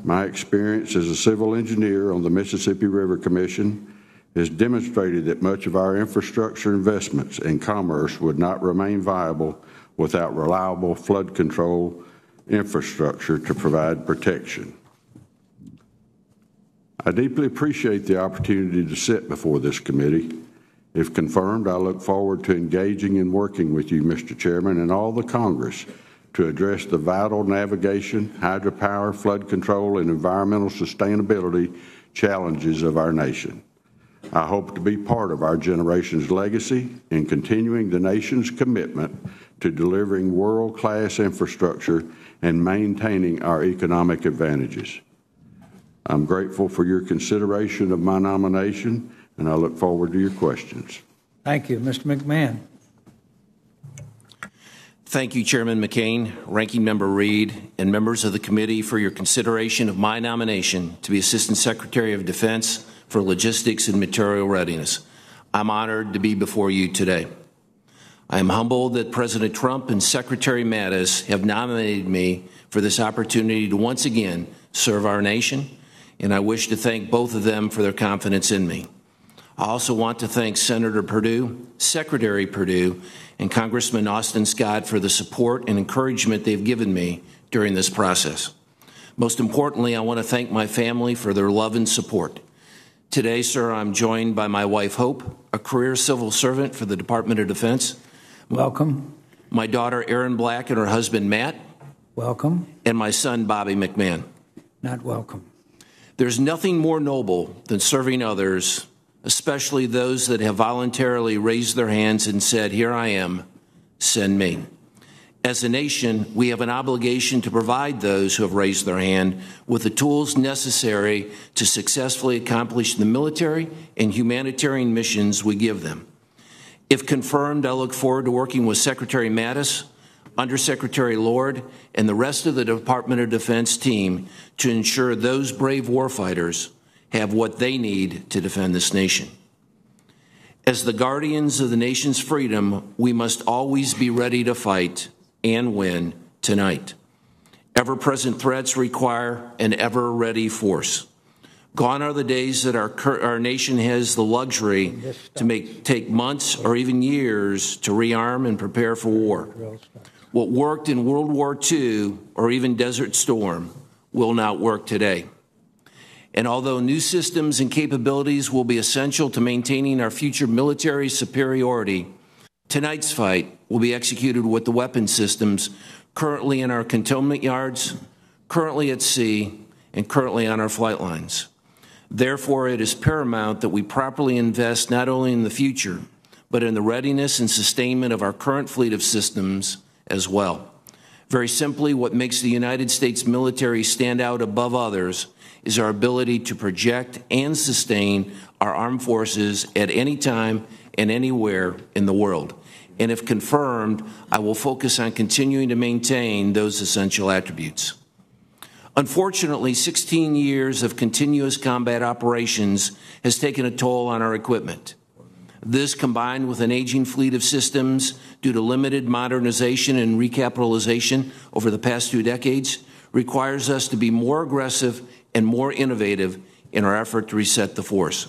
my experience as a civil engineer on the Mississippi River Commission has demonstrated that much of our infrastructure investments and commerce would not remain viable without reliable flood control infrastructure to provide protection. I deeply appreciate the opportunity to sit before this committee. If confirmed, I look forward to engaging and working with you, Mr. Chairman, and all the Congress to address the vital navigation, hydropower, flood control, and environmental sustainability challenges of our nation. I hope to be part of our generation's legacy in continuing the nation's commitment to delivering world-class infrastructure and maintaining our economic advantages. I'm grateful for your consideration of my nomination, and I look forward to your questions. Thank you. Mr. McMahon. Thank you, Chairman McCain, Ranking Member Reed, and members of the committee for your consideration of my nomination to be Assistant Secretary of Defense for Logistics and Material Readiness. I'm honored to be before you today. I am humbled that President Trump and Secretary Mattis have nominated me for this opportunity to once again serve our nation, and I wish to thank both of them for their confidence in me. I also want to thank Senator Perdue, Secretary Perdue, and Congressman Austin Scott for the support and encouragement they've given me during this process. Most importantly, I want to thank my family for their love and support. Today, sir, I'm joined by my wife, Hope, a career civil servant for the Department of Defense. Welcome. My daughter, Erin Black, and her husband, Matt. Welcome. And my son, Bobby McMahon. Not welcome. There's nothing more noble than serving others, especially those that have voluntarily raised their hands and said, "Here I am, send me." As a nation, we have an obligation to provide those who have raised their hand with the tools necessary to successfully accomplish the military and humanitarian missions we give them. If confirmed, I look forward to working with Secretary Mattis, Undersecretary Lord, and the rest of the Department of Defense team to ensure those brave warfighters have what they need to defend this nation. As the guardians of the nation's freedom, we must always be ready to fight and win tonight. Ever-present threats require an ever-ready force. Gone are the days that our nation has the luxury to take months or even years to rearm and prepare for war. What worked in World War II or even Desert Storm will not work today. And although new systems and capabilities will be essential to maintaining our future military superiority, tonight's fight will be executed with the weapon systems currently in our cantonment yards, currently at sea, and currently on our flight lines. Therefore, it is paramount that we properly invest not only in the future, but in the readiness and sustainment of our current fleet of systems as well. Very simply, what makes the United States military stand out above others is our ability to project and sustain our armed forces at any time and anywhere in the world. And if confirmed, I will focus on continuing to maintain those essential attributes. Unfortunately, 16 years of continuous combat operations has taken a toll on our equipment. This, combined with an aging fleet of systems due to limited modernization and recapitalization over the past 2 decades, requires us to be more aggressive and more innovative in our effort to reset the force.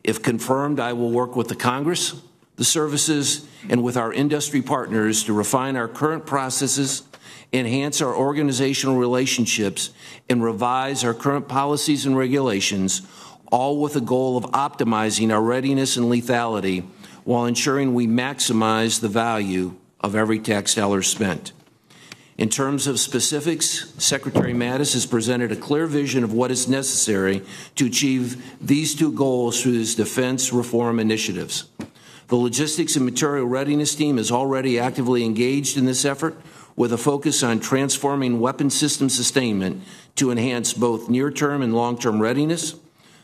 If confirmed, I will work with the Congress, the services, and with our industry partners to refine our current processes, enhance our organizational relationships, and revise our current policies and regulations, all with the goal of optimizing our readiness and lethality while ensuring we maximize the value of every tax dollar spent. In terms of specifics, Secretary Mattis has presented a clear vision of what is necessary to achieve these two goals through his defense reform initiatives. The Logistics and Material Readiness Team is already actively engaged in this effort with a focus on transforming weapon system sustainment to enhance both near-term and long-term readiness,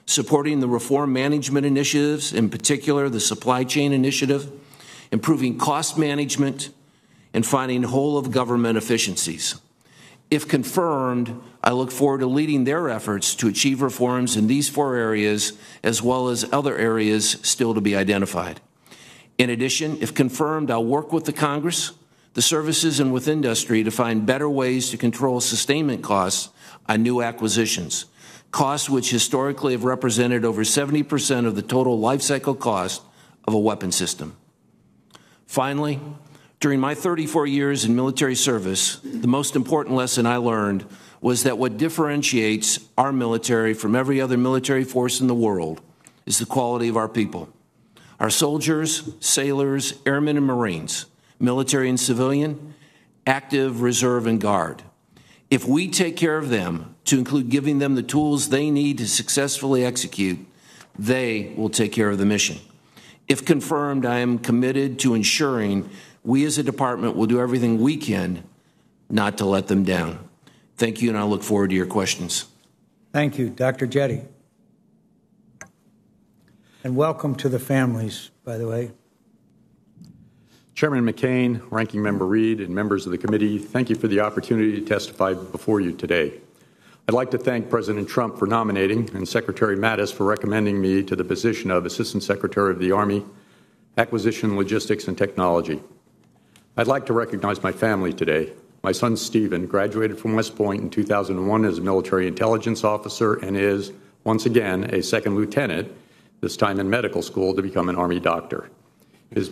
supporting the reform management initiatives, in particular the supply chain initiative, improving cost management, and finding whole-of-government efficiencies. If confirmed, I look forward to leading their efforts to achieve reforms in these 4 areas, as well as other areas still to be identified. In addition, if confirmed, I'll work with the Congress, the services, and with industry to find better ways to control sustainment costs on new acquisitions, costs which historically have represented over 70% of the total lifecycle cost of a weapon system. Finally, during my 34 years in military service, the most important lesson I learned was that what differentiates our military from every other military force in the world is the quality of our people. Our soldiers, sailors, airmen, and Marines, military and civilian, active, reserve, and guard. If we take care of them, to include giving them the tools they need to successfully execute, they will take care of the mission. If confirmed, I am committed to ensuring we as a department will do everything we can not to let them down. Thank you, and I look forward to your questions. Thank you, Dr. Jetty. And welcome to the families, by the way. Chairman McCain, Ranking Member Reed, and members of the committee, thank you for the opportunity to testify before you today. I'd like to thank President Trump for nominating and Secretary Mattis for recommending me to the position of Assistant Secretary of the Army, Acquisition, Logistics, and Technology. I'd like to recognize my family today. My son, Stephen, graduated from West Point in 2001 as a military intelligence officer and is, once again, a second lieutenant, this time in medical school to become an Army doctor. His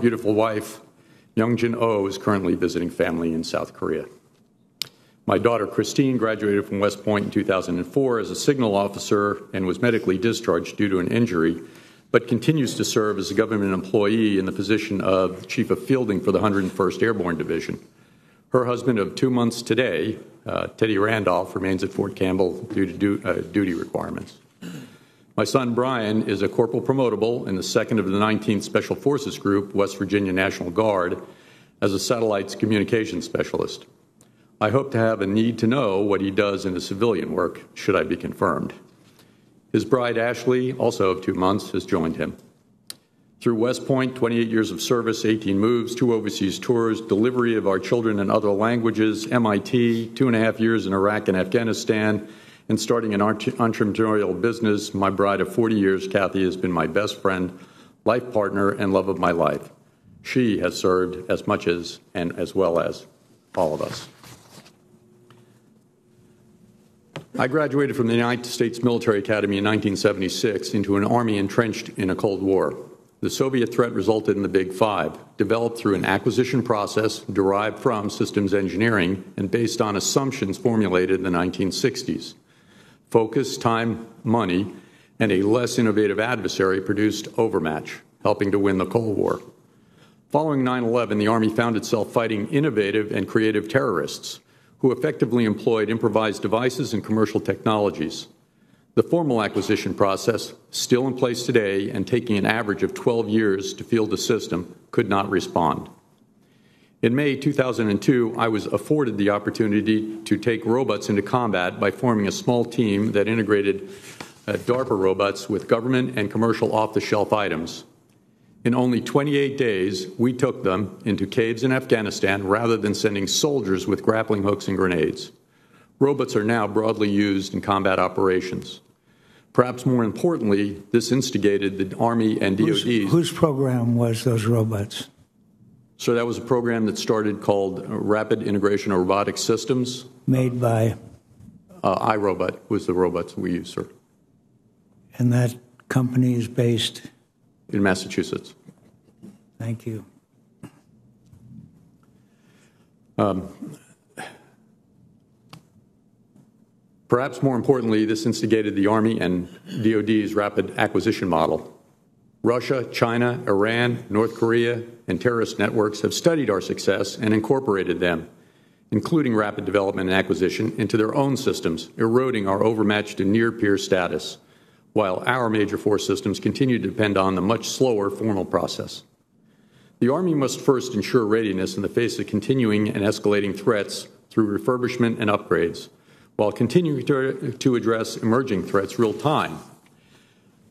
beautiful wife, Youngjin Oh, is currently visiting family in South Korea. My daughter, Christine, graduated from West Point in 2004 as a signal officer and was medically discharged due to an injury, but continues to serve as a government employee in the position of Chief of Fielding for the 101st Airborne Division. Her husband of 2 months today, Teddy Randolph, remains at Fort Campbell due to duty requirements. My son, Brian, is a corporal promotable in the 2nd of the 19th Special Forces Group, West Virginia National Guard, as a satellites communications specialist. I hope to have a need to know what he does in his civilian work, should I be confirmed. His bride, Ashley, also of 2 months, has joined him. Through West Point, 28 years of service, 18 moves, 2 overseas tours, delivery of our children in other languages, MIT, 2.5 years in Iraq and Afghanistan, and starting an entrepreneurial business, my bride of 40 years, Kathy, has been my best friend, life partner, and love of my life. She has served as much as and as well as all of us. I graduated from the United States Military Academy in 1976 into an Army entrenched in a Cold War. The Soviet threat resulted in the Big Five, developed through an acquisition process derived from systems engineering and based on assumptions formulated in the 1960s. Focus, time, money, and a less innovative adversary produced overmatch, helping to win the Cold War. Following 9/11, the Army found itself fighting innovative and creative terrorists who effectively employed improvised devices and commercial technologies. The formal acquisition process, still in place today and taking an average of 12 years to field a system, could not respond. In May 2002, I was afforded the opportunity to take robots into combat by forming a small team that integrated DARPA robots with government and commercial off-the-shelf items. In only 28 days, we took them into caves in Afghanistan rather than sending soldiers with grappling hooks and grenades. Robots are now broadly used in combat operations. Perhaps more importantly, this instigated the Army and DoD's. Whose program was those robots? So that was a program that started called Rapid Integration of Robotic Systems. Made by? iRobot was the robots we use, sir. And that company is based? In Massachusetts. Thank you. Perhaps more importantly, this instigated the Army and DoD's rapid acquisition model. Russia, China, Iran, North Korea, and terrorist networks have studied our success and incorporated them, including rapid development and acquisition, into their own systems, eroding our overmatched and near-peer status, while our major force systems continue to depend on the much slower formal process. The Army must first ensure readiness in the face of continuing and escalating threats through refurbishment and upgrades, while continuing to address emerging threats real-time.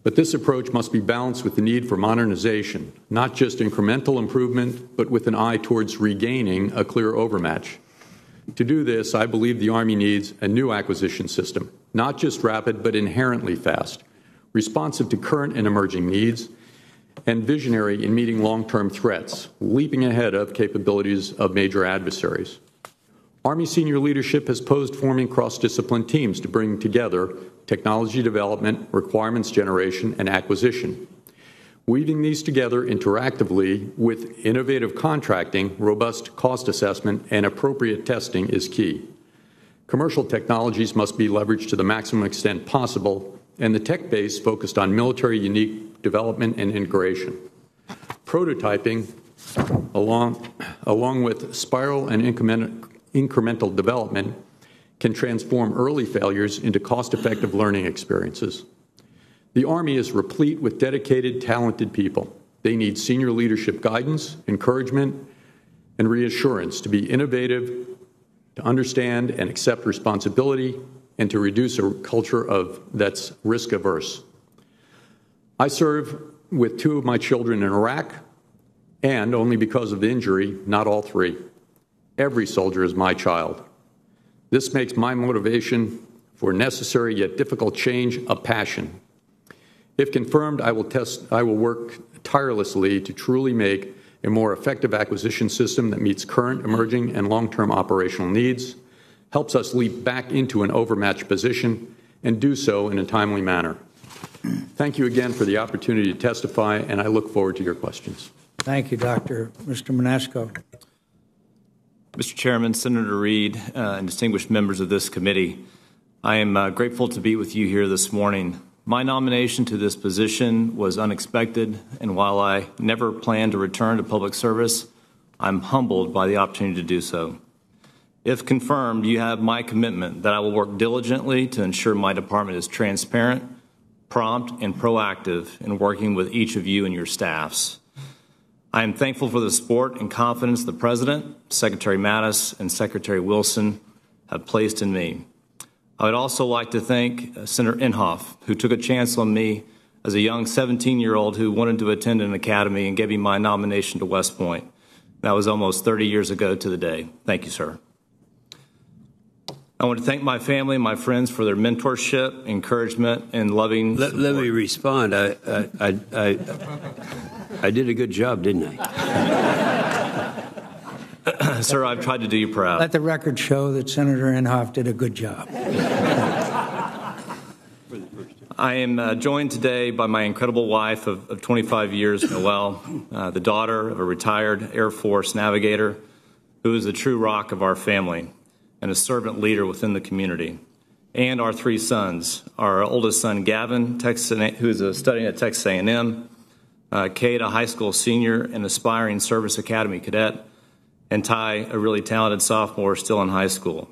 But this approach must be balanced with the need for modernization, not just incremental improvement, but with an eye towards regaining a clear overmatch. To do this, I believe the Army needs a new acquisition system, not just rapid, but inherently fast, responsive to current and emerging needs, and visionary in meeting long-term threats, leaping ahead of capabilities of major adversaries. Army senior leadership has posed forming cross-discipline teams to bring together technology development, requirements generation, and acquisition. Weaving these together interactively with innovative contracting, robust cost assessment, and appropriate testing is key. Commercial technologies must be leveraged to the maximum extent possible, and the tech base focused on military unique development and integration. Prototyping, along with spiral and incremental development, can transform early failures into cost-effective learning experiences. The Army is replete with dedicated, talented people. They need senior leadership guidance, encouragement, and reassurance to be innovative, to understand and accept responsibility, and to reduce a culture that's risk-averse. I serve with 2 of my children in Iraq, and only because of the injury, not all 3. Every soldier is my child. This makes my motivation for necessary yet difficult change a passion. If confirmed, I will work tirelessly to truly make a more effective acquisition system that meets current, emerging, and long-term operational needs, helps us leap back into an overmatched position, and do so in a timely manner. Thank you again for the opportunity to testify, and I look forward to your questions. Thank you, Doctor. Mr. Manasco. Mr. Chairman, Senator Reid, and distinguished members of this committee, I am grateful to be with you here this morning. My nomination to this position was unexpected, and while I never planned to return to public service, I'm humbled by the opportunity to do so. If confirmed, you have my commitment that I will work diligently to ensure my department is transparent, prompt, and proactive in working with each of you and your staffs. I am thankful for the support and confidence the President, Secretary Mattis, and Secretary Wilson have placed in me. I would also like to thank Senator Inhofe, who took a chance on me as a young 17-year-old who wanted to attend an academy and gave me my nomination to West Point. That was almost 30 years ago to the day. Thank you, sir. I want to thank my family and my friends for their mentorship, encouragement, and loving support. Let me respond. I did a good job, didn't I? Sir, I've tried to do you proud. Let the record show that Senator Inhofe did a good job. I am joined today by my incredible wife of 25 years, Noelle, the daughter of a retired Air Force navigator who is the true rock of our family and a servant leader within the community, and our 3 sons, our oldest son, Gavin, who is studying at Texas A&M, Kate, a high school senior and aspiring Service Academy cadet, and Ty, a really talented sophomore still in high school.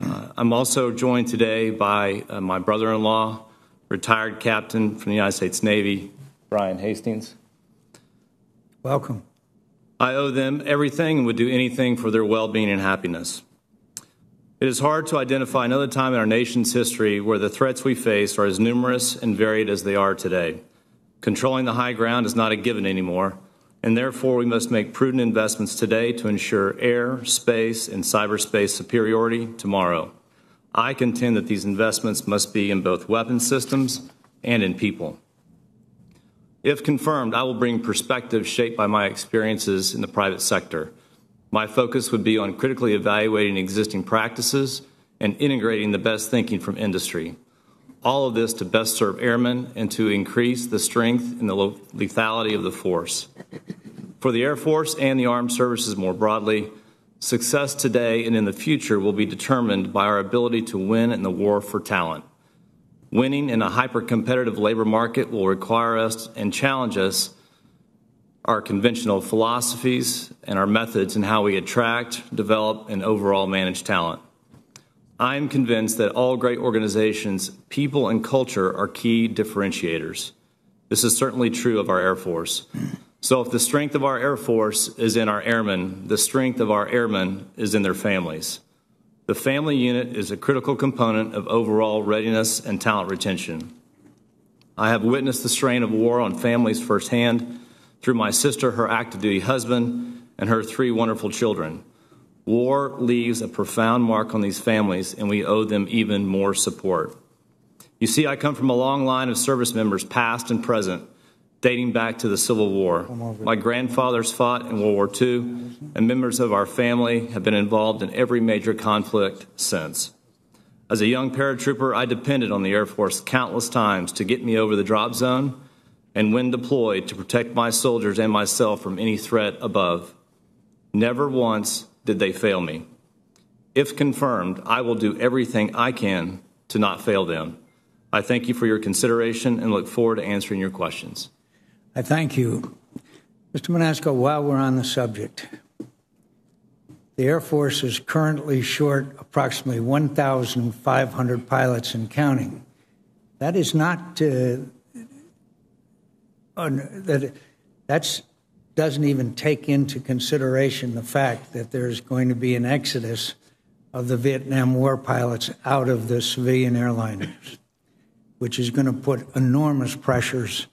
I'm also joined today by my brother-in-law, retired captain from the United States Navy, Brian Hastings. Welcome. I owe them everything and would do anything for their well-being and happiness. It is hard to identify another time in our nation's history where the threats we face are as numerous and varied as they are today. Controlling the high ground is not a given anymore, and therefore we must make prudent investments today to ensure air, space, and cyberspace superiority tomorrow. I contend that these investments must be in both weapon systems and in people. If confirmed, I will bring perspectives shaped by my experiences in the private sector. My focus would be on critically evaluating existing practices and integrating the best thinking from industry. All of this to best serve airmen and to increase the strength and the lethality of the force. For the Air Force and the armed services more broadly, success today and in the future will be determined by our ability to win in the war for talent. Winning in a hyper-competitive labor market will require us and challenge us our conventional philosophies and our methods in how we attract, develop, and overall manage talent. I am convinced that all great organizations, people and culture are key differentiators. This is certainly true of our Air Force. So if the strength of our Air Force is in our airmen, the strength of our airmen is in their families. The family unit is a critical component of overall readiness and talent retention. I have witnessed the strain of war on families firsthand through my sister, her active duty husband, and her 3 wonderful children. War leaves a profound mark on these families, and we owe them even more support. You see, I come from a long line of service members, past and present, dating back to the Civil War. My grandfathers fought in World War II, and members of our family have been involved in every major conflict since. As a young paratrooper, I depended on the Air Force countless times to get me over the drop zone and, when deployed, to protect my soldiers and myself from any threat above. Never once did they fail me. If confirmed, I will do everything I can to not fail them. I thank you for your consideration and look forward to answering your questions. I thank you. Mr. Manasco, while we're on the subject, the Air Force is currently short approximately 1,500 pilots and counting. That is not, that doesn't even take into consideration the fact that there's going to be an exodus of the Vietnam War pilots out of the civilian airliners, which is going to put enormous pressures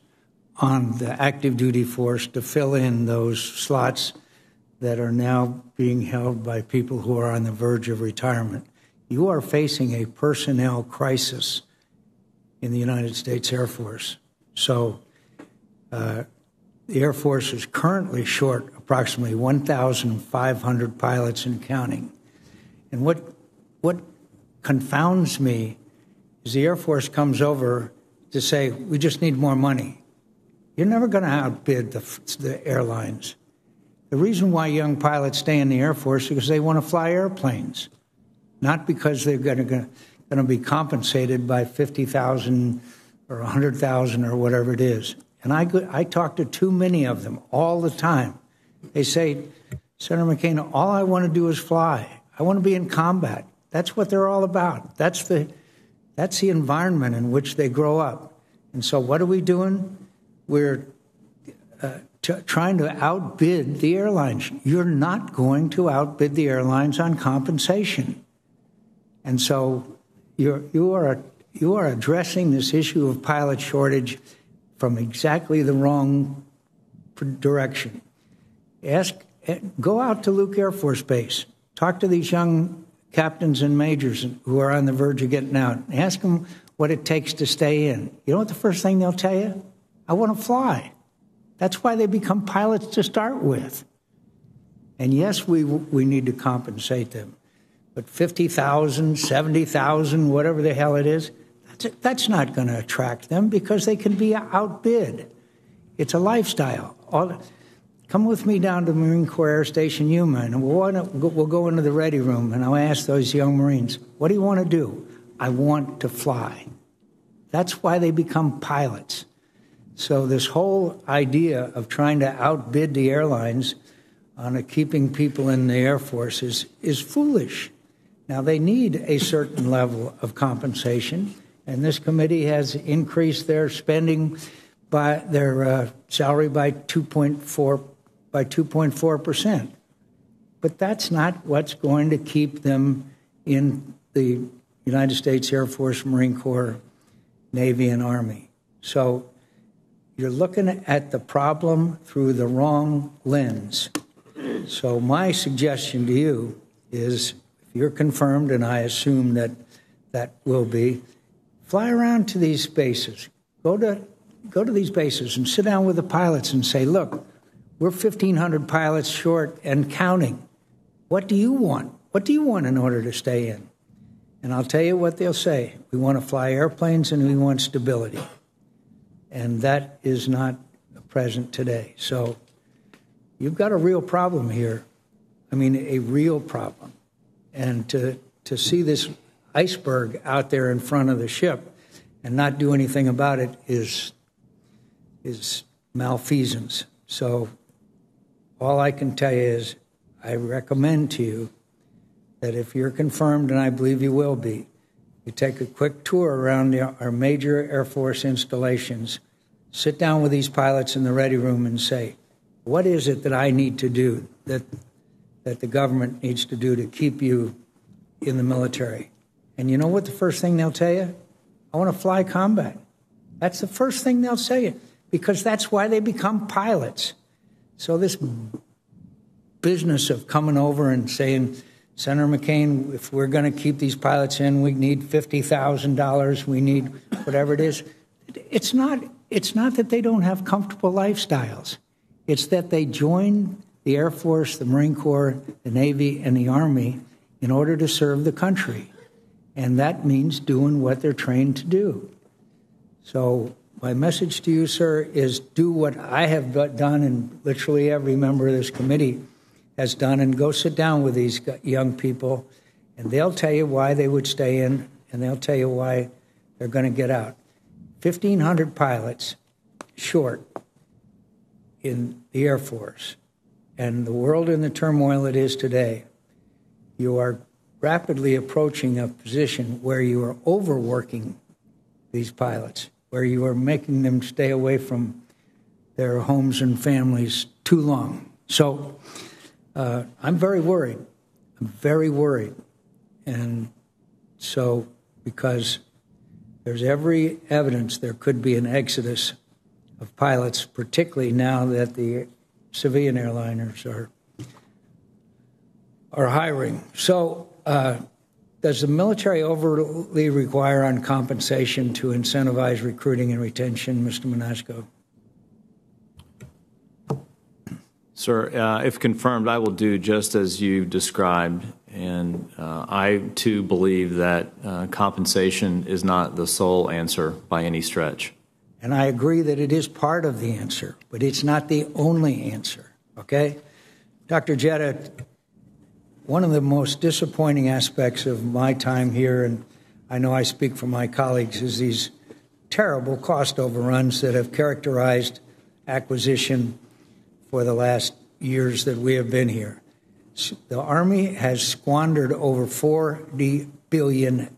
on the active duty force to fill in those slots that are now being held by people who are on the verge of retirement. You are facing a personnel crisis in the United States Air Force. So the Air Force is currently short approximately 1,500 pilots and counting. And what confounds me is the Air Force comes over to say, we just need more money. You're never going to outbid the airlines. The reason why young pilots stay in the Air Force is because they want to fly airplanes, not because they're going to be compensated by $50,000 or $100,000 or whatever it is. And I talk to too many of them all the time. They say, Senator McCain, all I want to do is fly. I want to be in combat. That's what they're all about. That's the environment in which they grow up. And so what are we doing? We're trying to outbid the airlines. You're not going to outbid the airlines on compensation. And so you are addressing this issue of pilot shortage from exactly the wrong direction. Go out to Luke Air Force Base. Talk to these young captains and majors who are on the verge of getting out. Ask them what it takes to stay in. You know what the first thing they'll tell you? I want to fly. That's why they become pilots to start with. And yes, we need to compensate them. But $50,000, $70,000, whatever the hell it is, that's not going to attract them because they can be outbid. It's a lifestyle. Come with me down to Marine Corps Air Station Yuma, and we'll go into the ready room, and I'll ask those young Marines, what do you want to do? I want to fly. That's why they become pilots. So this whole idea of trying to outbid the airlines on keeping people in the Air Force is foolish. Now, they need a certain level of compensation, and this committee has increased their spending by their salary by 2.4%. But that's not what's going to keep them in the United States Air Force, Marine Corps, Navy, and Army. So you're looking at the problem through the wrong lens. So my suggestion to you is, if you're confirmed, and I assume that will be, fly around to these bases. Go to go to these bases and sit down with the pilots and say, look, we're 1,500 pilots short and counting. What do you want? What do you want in order to stay in? And I'll tell you what they'll say. We want to fly airplanes and we want stability. And that is not present today. So you've got a real problem here. I mean, a real problem. And to see this iceberg out there in front of the ship and not do anything about it is malfeasance. So all I can tell you is I recommend to you that if you're confirmed, and I believe you will be, you take a quick tour around our major Air Force installations, sit down with these pilots in the ready room and say, what is it that I need to do, that the government needs to do to keep you in the military? And you know what the first thing they'll tell you? I want to fly combat. That's the first thing they'll say, because that's why they become pilots. So this business of coming over and saying, Senator McCain, if we're going to keep these pilots in, we need $50,000, we need whatever it is. It's not that they don't have comfortable lifestyles. It's that they join the Air Force, the Marine Corps, the Navy, and the Army in order to serve the country. And that means doing what they're trained to do. So my message to you, sir, is do what I have done and literally every member of this committee has done, and go sit down with these young people, and they'll tell you why they would stay in, and they'll tell you why they're going to get out. 1,500 pilots short in the Air Force, and the world in the turmoil it is today, you are rapidly approaching a position where you are overworking these pilots, where you are making them stay away from their homes and families too long. So I'm very worried. I'm very worried. And so, because there's every evidence there could be an exodus of pilots, particularly now that the civilian airliners are hiring. So does the military overly require on compensation to incentivize recruiting and retention, Mr. Manasco? Sir, if confirmed, I will do just as you described. And I, too, believe that compensation is not the sole answer by any stretch. And I agree that it is part of the answer, but it's not the only answer, okay? Dr. Jetta, one of the most disappointing aspects of my time here, and I know I speak for my colleagues, is these terrible cost overruns that have characterized acquisition for the last years that we have been here. The Army has squandered over $40 billion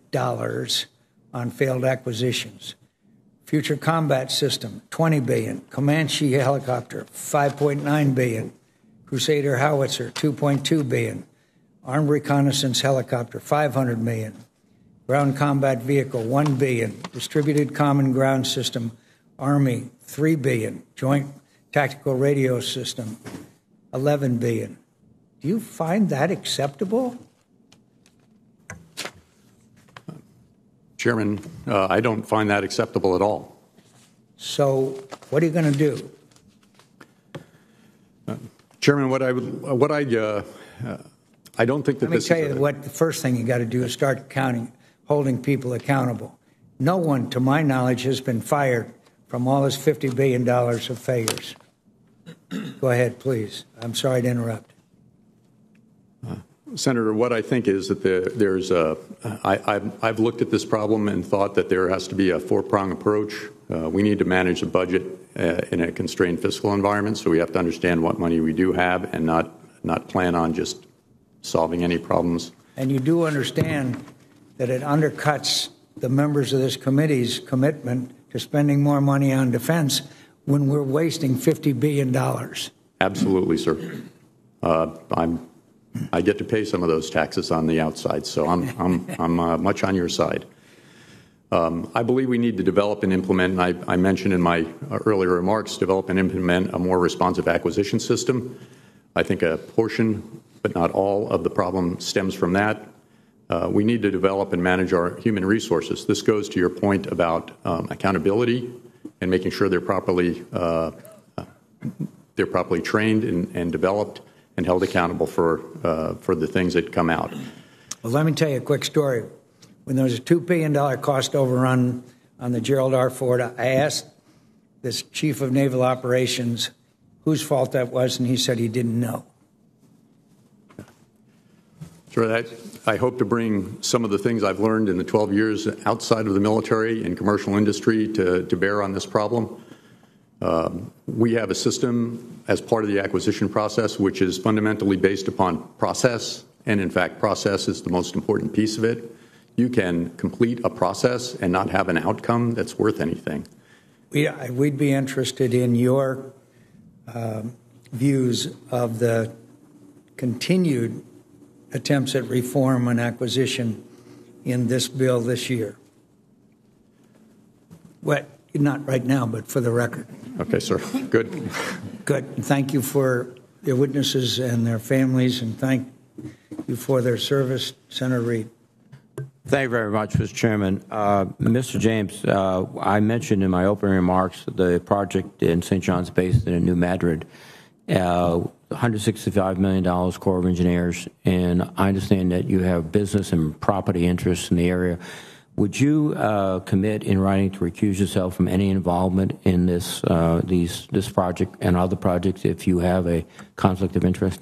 on failed acquisitions. Future Combat System, $20 billion. Comanche helicopter, $5.9 billion. Crusader howitzer, $2.2 billion. Armed reconnaissance helicopter, $500 million. Ground combat vehicle, $1 billion. Distributed common ground system, Army, $3 billion. Joint tactical radio system, $11 billion. Do you find that acceptable? Chairman, I don't find that acceptable at all. So what are you going to do? Chairman, I don't think that this is... Let me tell you what the first thing you got to do is start holding people accountable. No one, to my knowledge, has been fired from all his $50 billion of failures. Go ahead, please. I'm sorry to interrupt. Senator, what I think is that I've looked at this problem and thought that there has to be a four-pronged approach. We need to manage the budget in a constrained fiscal environment, so we have to understand what money we do have and not plan on just solving any problems. And you do understand that it undercuts the members of this committee's commitment to spending more money on defense when we're wasting $50 billion. Absolutely, sir. I get to pay some of those taxes on the outside, so I'm much on your side. I believe we need to develop and implement, and I mentioned in my earlier remarks, develop and implement a more responsive acquisition system. I think a portion, but not all, of the problem stems from that. We need to develop and manage our human resources. This goes to your point about accountability and making sure they're properly trained and developed and held accountable for the things that come out. Well, let me tell you a quick story. When there was a $2 billion cost overrun on the Gerald R. Ford, I asked this chief of naval operations whose fault that was, and he said he didn't know. Sure, I hope to bring some of the things I've learned in the 12 years outside of the military and commercial industry to bear on this problem. We have a system as part of the acquisition process which is fundamentally based upon process, and in fact process is the most important piece of it. You can complete a process and not have an outcome that's worth anything. We'd be interested in your views of the continued attempts at reform and acquisition in this bill this year. Well, not right now, but for the record. Okay, sir. Good. Good. Thank you for your witnesses and their families, and thank you for their service. Senator Reid. Thank you very much, Mr. Chairman. Mr. James, I mentioned in my opening remarks the project in St. John's Basin in New Madrid, $165 million, Corps of Engineers, and I understand that you have business and property interests in the area. Would you commit in writing to recuse yourself from any involvement in this project and other projects if you have a conflict of interest?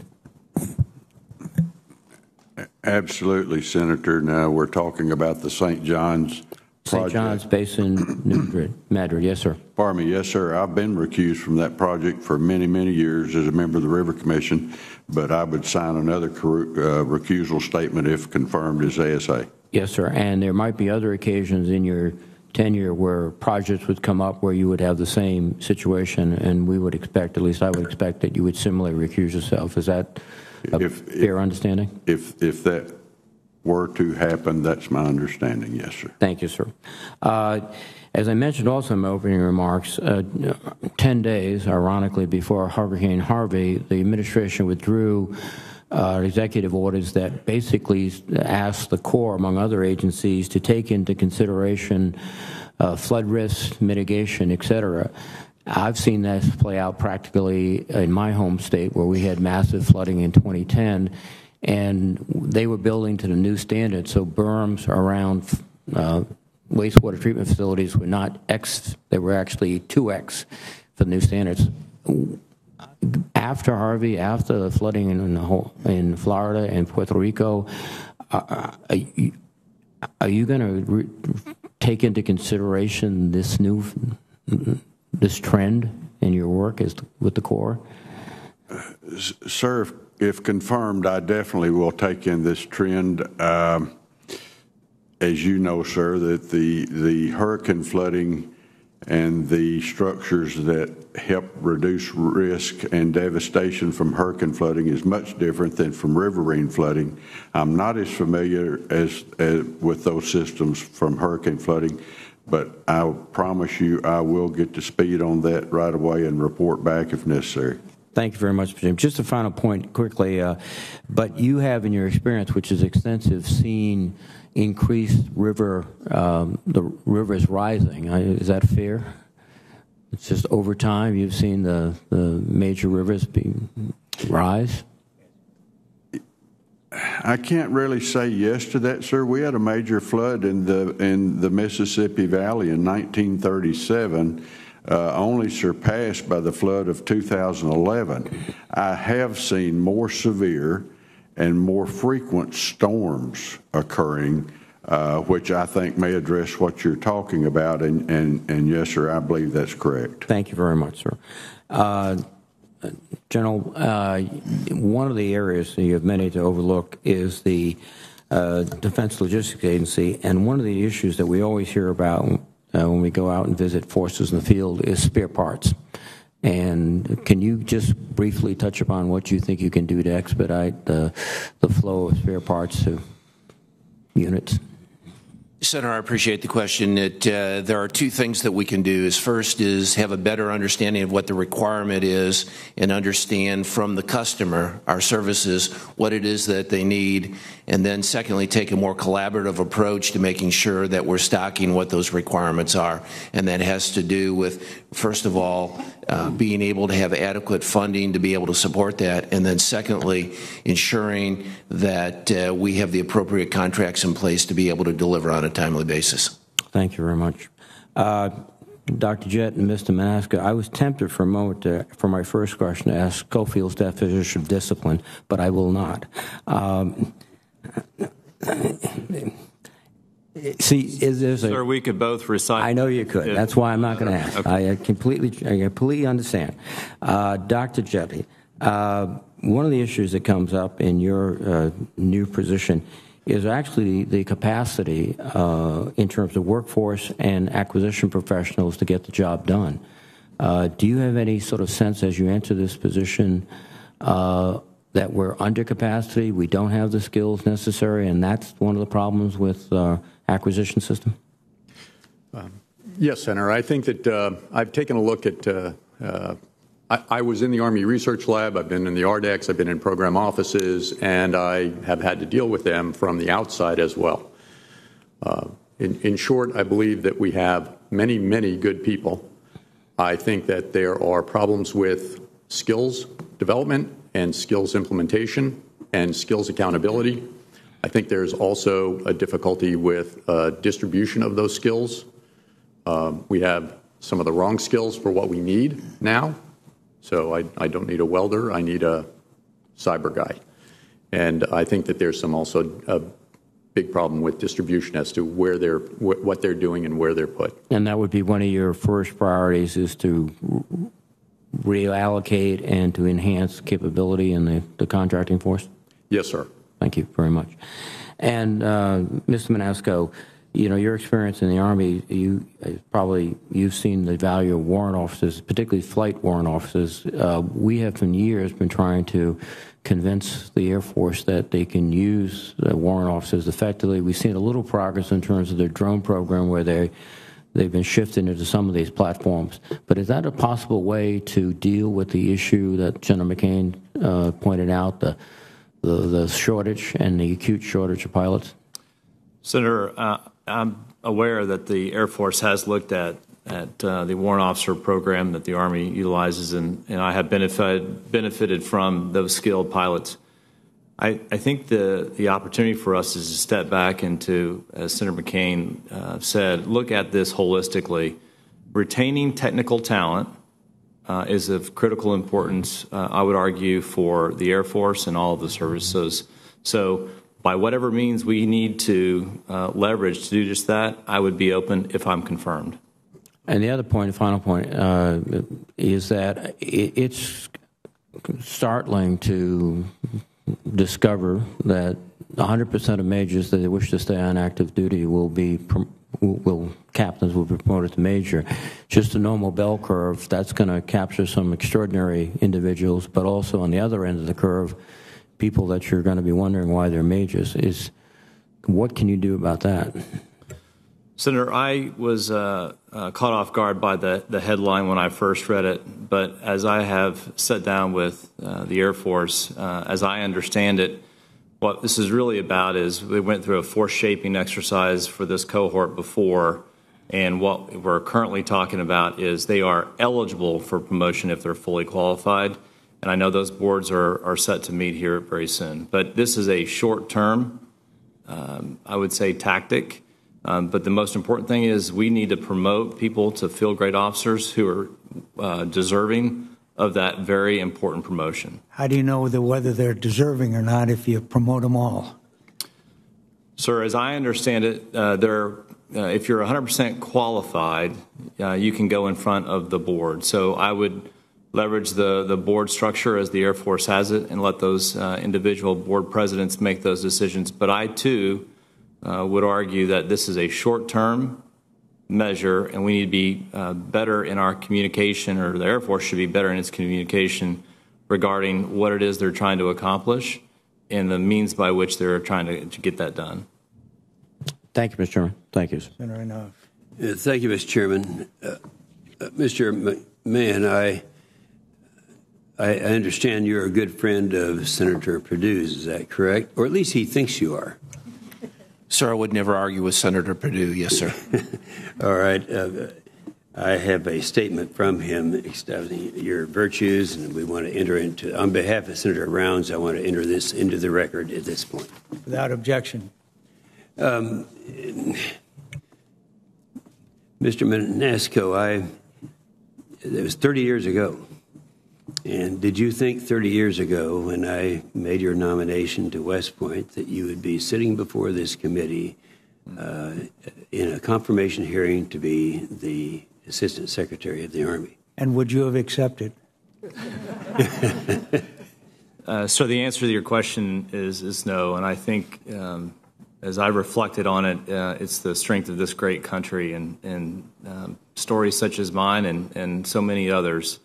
Absolutely, Senator. Now we're talking about the St. John's project. St. John's Basin, New Madrid. Yes, sir. Pardon me. Yes, sir. I've been recused from that project for many, many years as a member of the River Commission, but I would sign another recusal statement if confirmed as ASA. Yes, sir. And there might be other occasions in your tenure where projects would come up where you would have the same situation, and we would expect, at least I would expect, that you would similarly recuse yourself. Is that a fair understanding? If that were to happen, that's my understanding, yes, sir. Thank you, sir. As I mentioned also in my opening remarks, 10 days, ironically, before Hurricane Harvey, the administration withdrew executive orders that basically asked the Corps, among other agencies, to take into consideration flood risk mitigation, et cetera. I've seen that play out practically in my home state where we had massive flooding in 2010, and they were building to the new standard, so berms around wastewater treatment facilities were not X, they were actually 2X for the new standards. After Harvey, after the flooding in Florida and Puerto Rico, are you going to take into consideration this trend in your work with the Corps? Sir, if confirmed, I definitely will take in this trend. As you know, sir, that the hurricane flooding and the structures that help reduce risk and devastation from hurricane flooding is much different than from riverine flooding. I'm not as familiar as with those systems from hurricane flooding, but I promise you I will get to speed on that right away and report back if necessary. Thank you very much, Jim. Just a final point quickly, but you have in your experience, which is extensive, seen increased the rivers rising. Is that fair? It's just over time you've seen the major rivers rise? I can't really say yes to that, sir. We had a major flood in the Mississippi Valley in 1937, only surpassed by the flood of 2011. I have seen more severe and more frequent storms occurring, which I think may address what you're talking about. And yes, sir, I believe that's correct. Thank you very much, sir. General, one of the areas that you have many to overlook is the Defense Logistics Agency, and one of the issues that we always hear about when we go out and visit forces in the field is spare parts. And can you just briefly touch upon what you think you can do to expedite the flow of spare parts to units? Senator, I appreciate the question. There are two things that we can do. First is have a better understanding of what the requirement is and understand from the customer, our services, what it is that they need. And then secondly, take a more collaborative approach to making sure that we're stocking what those requirements are. And that has to do with, first of all, being able to have adequate funding to be able to support that. And then secondly, ensuring that we have the appropriate contracts in place to be able to deliver on a timely basis. Thank you very much. Dr. Jett and Mr. Manaska, I was tempted for a moment for my first question to ask Schofield's definition of discipline, but I will not. Sir, we could both recite. I know you could. That's why I'm not going to ask. Okay. I completely understand. Dr. Jetty, one of the issues that comes up in your new position is actually the capacity in terms of workforce and acquisition professionals to get the job done. Do you have any sort of sense as you enter this position that we're under capacity, we don't have the skills necessary, and that's one of the problems with acquisition system? Yes, Senator. I think that I've taken a look at, I was in the Army Research Lab, I've been in the RDEX, I've been in program offices, and I have had to deal with them from the outside as well. In short, I believe that we have many, many good people. I think that there are problems with skills development and skills implementation and skills accountability. I think there's also a difficulty with distribution of those skills. We have some of the wrong skills for what we need now. So I don't need a welder, I need a cyber guy. And I think that there's also a big problem with distribution as to where what they're doing and where they're put. And that would be one of your first priorities, is to reallocate and to enhance capability in the contracting force? Yes, sir. Thank you very much. And Mr. Manasco, you know, your experience in the Army, you've seen the value of warrant officers, particularly flight warrant officers. We have for years been trying to convince the Air Force that they can use warrant officers effectively. We've seen a little progress in terms of their drone program, where they've been shifted into some of these platforms. But is that a possible way to deal with the issue that General McCain pointed out, the shortage and the acute shortage of pilots? Senator, I'm aware that the Air Force has looked at the warrant officer program that the Army utilizes, and I have benefited from those skilled pilots. I think the opportunity for us is to step back and to, as Senator McCain said, look at this holistically. Retaining technical talent is of critical importance, I would argue, for the Air Force and all of the services. So by whatever means we need to leverage to do just that, I would be open if I'm confirmed. And the other point, the final point, is that it's startling to discover that 100% of majors that wish to stay on active duty captains will be promoted to major. Just a normal bell curve, that's going to capture some extraordinary individuals, but also on the other end of the curve, people that you're going to be wondering why they're majors. What can you do about that? Senator, I was caught off guard by the headline when I first read it, but as I have sat down with the Air Force, as I understand it, what this is really about is we went through a force shaping exercise for this cohort before, and what we're currently talking about is they are eligible for promotion if they're fully qualified, and I know those boards are set to meet here very soon. But this is a short-term, I would say, tactic. But the most important thing is we need to promote people to field grade officers who are deserving of that very important promotion. How do you know whether they're deserving or not if you promote them all? Sir, as I understand it, if you're 100% qualified, you can go in front of the board. So I would leverage the board structure as the Air Force has it and let those individual board presidents make those decisions. But I, too, would argue that this is a short-term measure, and we need to be better in our communication, or the Air Force should be better in its communication regarding what it is they're trying to accomplish and the means by which they're trying to get that done. Thank you, Mr. Chairman. Thank you. Sooner enough. Thank you, Mr. Chairman. Mr. McMahon, I understand you're a good friend of Senator Perdue's. Is that correct? Or at least he thinks you are. Sir, I would never argue with Senator Perdue. Yes, sir. All right. I have a statement from him establishing your virtues, and we want to enter into, on behalf of Senator Rounds, I want to enter this into the record at this point. Without objection. Mr. Manasco, it was 30 years ago. And did you think 30 years ago, when I made your nomination to West Point, that you would be sitting before this committee in a confirmation hearing to be the Assistant Secretary of the Army? And would you have accepted? So the answer to your question is no. And I think as I reflected on it, it's the strength of this great country and stories such as mine and so many others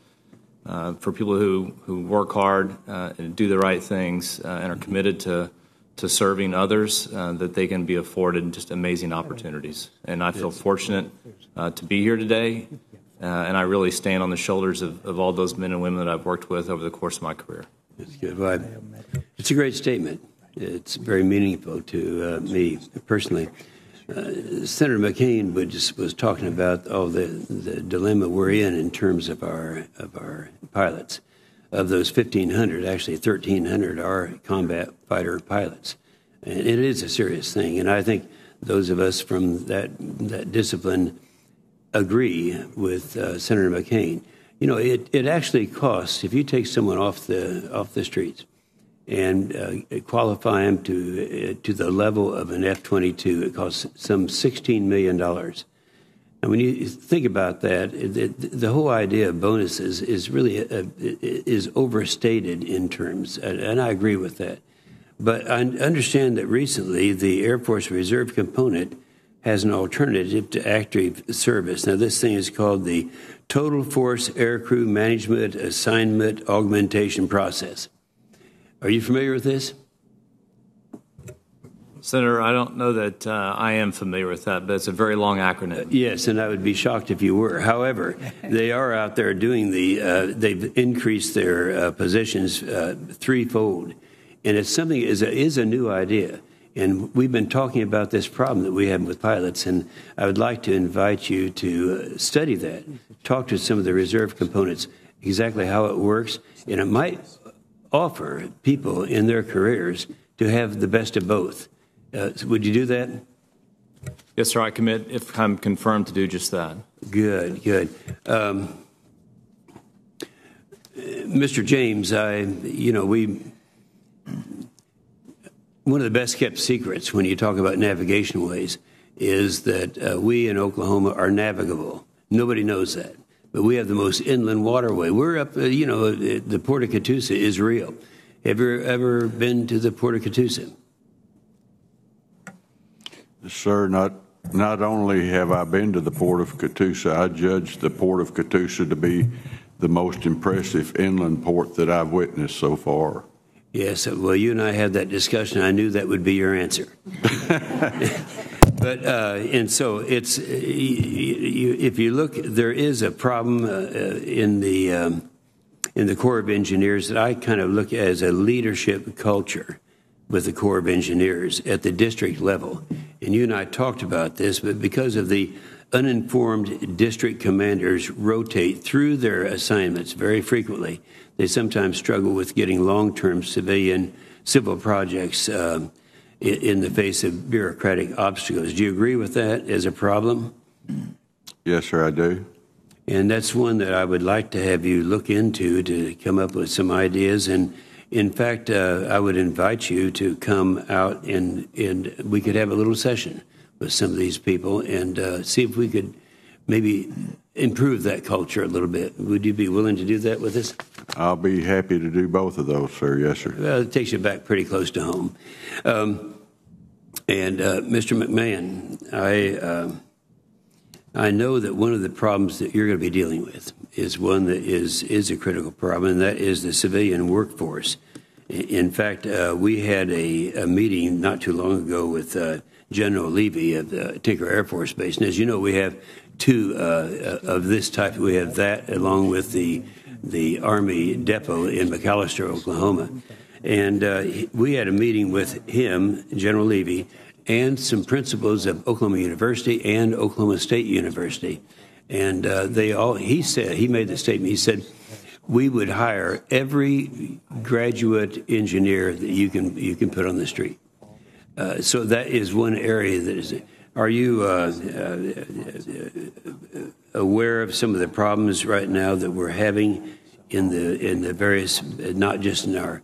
for people who work hard and do the right things and are committed to serving others, that they can be afforded just amazing opportunities. And I feel fortunate to be here today, and I really stand on the shoulders of all those men and women that I've worked with over the course of my career. That's good. Well, it's a great statement. It's very meaningful to me personally. Senator McCain was talking about the dilemma we're in terms of our pilots. Of those 1,500, actually 1,300 are combat fighter pilots, and it is a serious thing. And I think those of us from that discipline agree with Senator McCain. You know, it actually costs, if you take someone off the streets and qualify them to the level of an F-22, it costs some $16 million. And when you think about that, the whole idea of bonuses is really is overstated in terms, and I agree with that. But I understand that recently the Air Force Reserve component has an alternative to active service. Now, this thing is called the Total Force Aircrew Management Assignment Augmentation Process. Are you familiar with this? Senator, I don't know that I am familiar with that, but it's a very long acronym. Yes, and I would be shocked if you were. However, they are out there doing they've increased their positions threefold. And it's something, is a new idea. And we've been talking about this problem that we have with pilots, and I would like to invite you to study that, talk to some of the reserve components, exactly how it works, and it might offer people in their careers to have the best of both. Would you do that? Yes, sir. I commit if I'm confirmed to do just that. Good, good. Mr. James, one of the best kept secrets when you talk about navigation ways is that we in Oklahoma are navigable. Nobody knows that. But we have the most inland waterway. We're up, the Port of Catoosa is real. Have you ever been to the Port of Catoosa? Sir, not only have I been to the Port of Catoosa, I judge the Port of Catoosa to be the most impressive inland port that I've witnessed so far. Yes, well, you and I had that discussion. I knew that would be your answer. But and so it's if you look, there is a problem in the Corps of Engineers that I kind of look at as a leadership culture with the Corps of Engineers at the district level. And you and I talked about this, but because of the uninformed district commanders rotate through their assignments very frequently, they sometimes struggle with getting long-term civil projects in the face of bureaucratic obstacles. Do you agree with that as a problem? Yes, sir, I do. And that's one that I would like to have you look into to come up with some ideas. And in fact, I would invite you to come out and we could have a little session with some of these people and see if we could maybe improve that culture a little bit. Would you be willing to do that with us? I'll be happy to do both of those, sir. Yes, sir. Well, it takes you back pretty close to home. Mr. McMahon, I know that one of the problems that you're going to be dealing with is one that is a critical problem, and that is the civilian workforce. In fact, we had a meeting not too long ago with General Levy of Tinker Air Force Base. And as you know, we have two of this type. We have that along with the Army depot in McAllister, Oklahoma. And we had a meeting with him, General Levy, and some principals of Oklahoma University and Oklahoma State University. And he made the statement, he said, we would hire every graduate engineer that you can put on the street. So that is one area that is. Are you aware of some of the problems right now that we're having in the various, not just our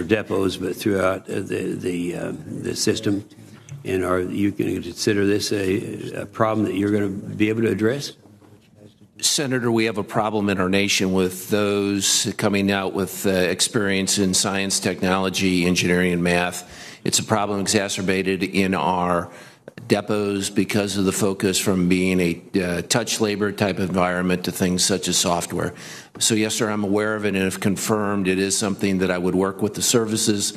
depots, but throughout the system? And are you going to consider this a problem that you're going to be able to address? Senator, we have a problem in our nation with those coming out with experience in science, technology, engineering, and math. It's a problem exacerbated in our depots because of the focus from being a touch labor type environment to things such as software. So yes, sir, I'm aware of it, and if confirmed, it is something that I would work with the services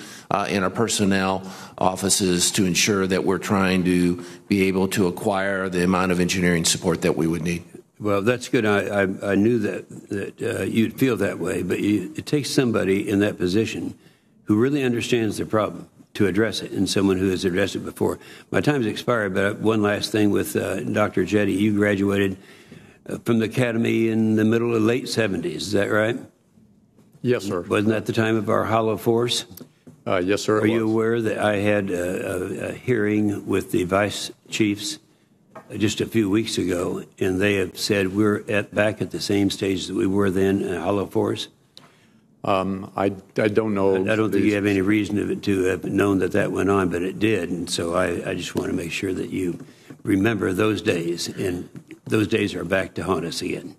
in our personnel offices to ensure that we're trying to be able to acquire the amount of engineering support that we would need. Well, that's good. I knew that you'd feel that way, but it takes somebody in that position who really understands the problem to address it, and someone who has addressed it before. My time's expired, but one last thing with Dr. Jetty. You graduated from the academy in the middle of late 70s, is that right? Yes, sir. Wasn't that the time of our Hollow Force? Yes, sir. Are you aware that I had a hearing with the vice chiefs just a few weeks ago, and they have said we're back at the same stage that we were then in Hollow Force? I don't know. I don't think you have any reason to have known that went on, but it did. And so I just want to make sure that you remember those days, and those days are back to haunt us again.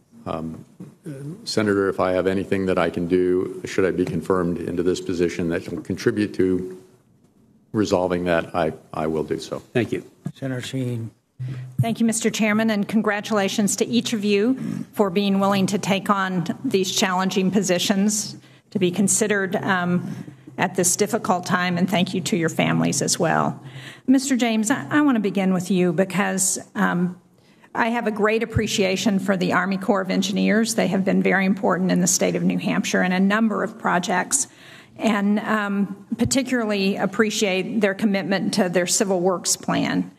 Senator, if I have anything that I can do, should I be confirmed into this position that can contribute to resolving that, I will do so. Thank you. Senator Sheen. Thank you, Mr. Chairman, and congratulations to each of you for being willing to take on these challenging positions, to be considered at this difficult time, and thank you to your families as well. Mr. James, I want to begin with you because I have a great appreciation for the Army Corps of Engineers. They have been very important in the state of New Hampshire in a number of projects, and particularly appreciate their commitment to their Civil Works plan.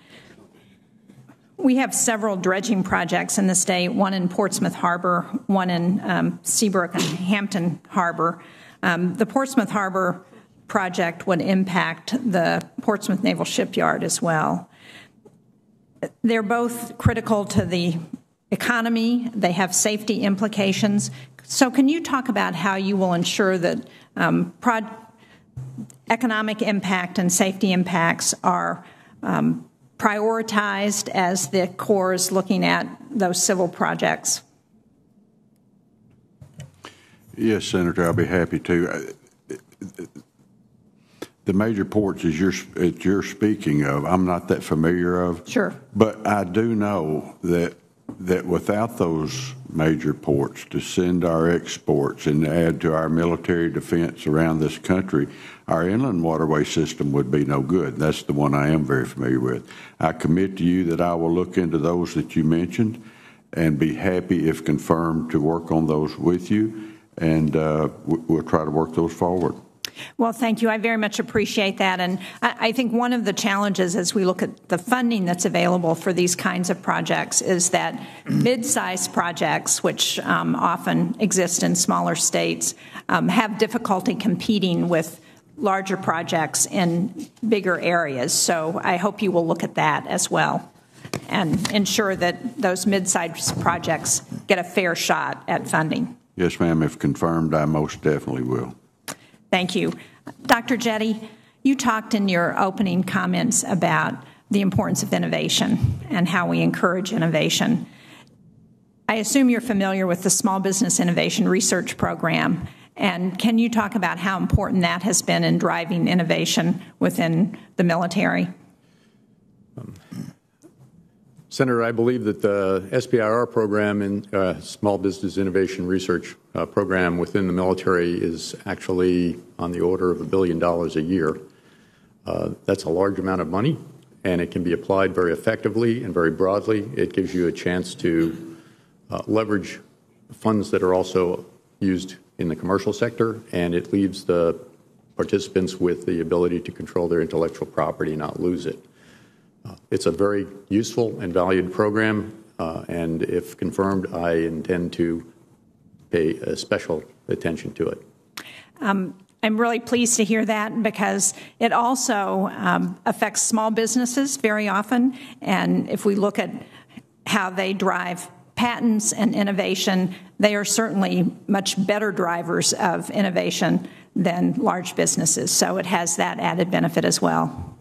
We have several dredging projects in the state, one in Portsmouth Harbor, one in Seabrook and Hampton Harbor. The Portsmouth Harbor project would impact the Portsmouth Naval Shipyard as well. They're both critical to the economy. They have safety implications. So can you talk about how you will ensure that economic impact and safety impacts are prioritized as the Corps is looking at those civil projects? Yes, Senator, I'll be happy to. The major ports that you're speaking of, I'm not that familiar of. Sure. But I do know that without those major ports to send our exports and add to our military defense around this country, our inland waterway system would be no good. That's the one I am very familiar with. I commit to you that I will look into those that you mentioned and be happy, if confirmed, to work on those with you, and we'll try to work those forward. Well, thank you. I very much appreciate that. And I think one of the challenges as we look at the funding that's available for these kinds of projects is that mid-sized projects, which often exist in smaller states, have difficulty competing with larger projects in bigger areas. So I hope you will look at that as well and ensure that those mid-sized projects get a fair shot at funding. Yes, ma'am. If confirmed, I most definitely will. Thank you. Dr. Jetty, you talked in your opening comments about the importance of innovation and how we encourage innovation. I assume you're familiar with the Small Business Innovation Research Program, and can you talk about how important that has been in driving innovation within the military? Senator, I believe that the SBIR program and Small Business Innovation Research Program within the military is actually on the order of $1 billion a year. That's a large amount of money, and it can be applied very effectively and very broadly. It gives you a chance to leverage funds that are also used in the commercial sector, and it leaves the participants with the ability to control their intellectual property and not lose it. It's a very useful and valued program, and if confirmed, I intend to pay special attention to it. I'm really pleased to hear that because it also affects small businesses very often, and if we look at how they drive patents and innovation, they are certainly much better drivers of innovation than large businesses. So it has that added benefit as well.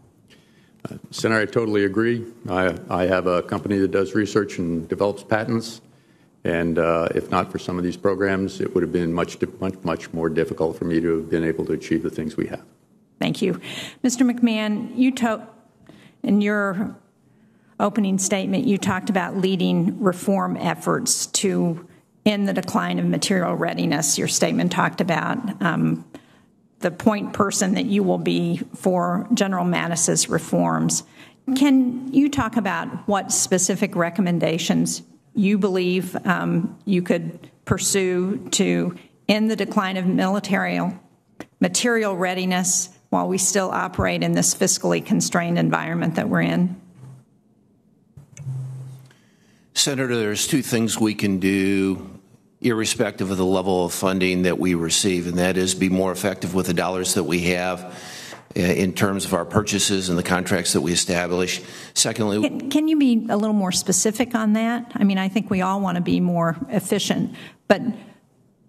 Senator, I totally agree. I have a company that does research and develops patents, and if not for some of these programs, it would have been much more difficult for me to have been able to achieve the things we have. Thank you. Mr. McMahon, in your opening statement, you talked about leading reform efforts to end the decline of material readiness. Your statement talked about the point person that you will be for General Mattis's reforms. Can you talk about what specific recommendations you believe you could pursue to end the decline of material readiness while we still operate in this fiscally constrained environment that we're in? Senator, there's two things we can do irrespective of the level of funding that we receive, and that is be more effective with the dollars that we have in terms of our purchases and the contracts that we establish. Secondly, can you be a little more specific on that? I mean, I think we all want to be more efficient, but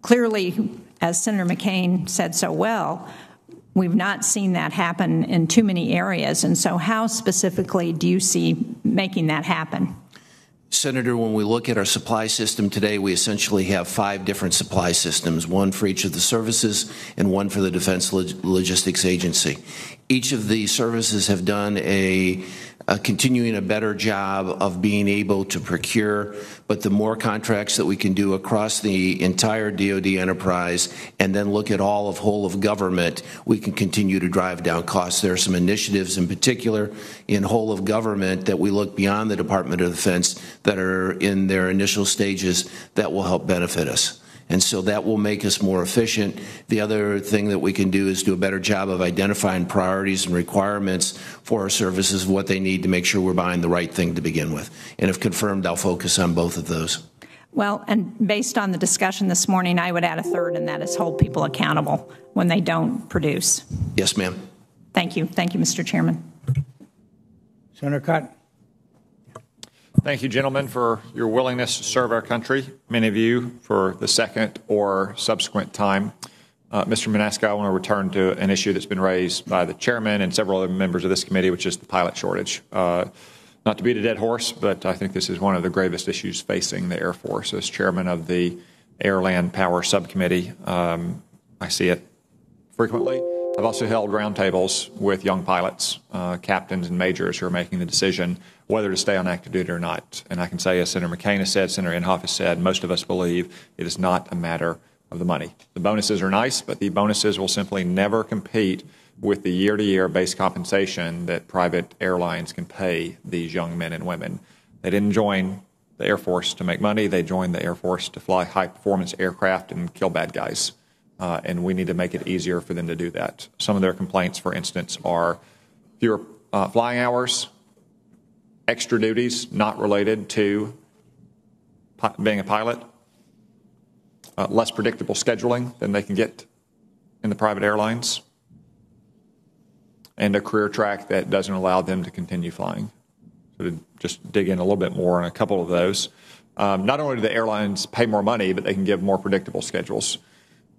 clearly, as Senator McCain said so well, we've not seen that happen in too many areas, and so how specifically do you see making that happen? Senator, when we look at our supply system today, we essentially have 5 different supply systems, one for each of the services and one for the Defense Logistics Agency. Each of the services have done continuing a better job of being able to procure, but the more contracts that we can do across the entire DoD enterprise and then look at whole of government, we can continue to drive down costs. There are some initiatives in particular in whole of government that we look beyond the Department of Defense that are in their initial stages that will help benefit us. And so that will make us more efficient. The other thing that we can do is do a better job of identifying priorities and requirements for our services, what they need to make sure we're buying the right thing to begin with. And if confirmed, I'll focus on both of those. Well, and based on the discussion this morning, I would add a third, and that is hold people accountable when they don't produce. Yes, ma'am. Thank you. Thank you, Mr. Chairman. Senator Cotton. Thank you, gentlemen, for your willingness to serve our country, many of you for the second or subsequent time. Mr. Manasco, I want to return to an issue that's been raised by the chairman and several other members of this committee, which is the pilot shortage. Not to beat a dead horse, but I think this is one of the gravest issues facing the Air Force. As chairman of the Air-Land Power Subcommittee, I see it frequently. I've also held roundtables with young pilots, captains and majors who are making the decision whether to stay on active duty or not. And I can say, as Senator McCain has said, Senator Inhofe has said, most of us believe it is not a matter of the money. The bonuses are nice, but the bonuses will simply never compete with the year-to-year base compensation that private airlines can pay these young men and women. They didn't join the Air Force to make money. They joined the Air Force to fly high-performance aircraft and kill bad guys. And we need to make it easier for them to do that. Some of their complaints, for instance, are fewer flying hours, extra duties not related to being a pilot, less predictable scheduling than they can get in the private airlines, and a career track that doesn't allow them to continue flying. So to just dig in a little bit more on a couple of those. Not only do the airlines pay more money, but they can give more predictable schedules.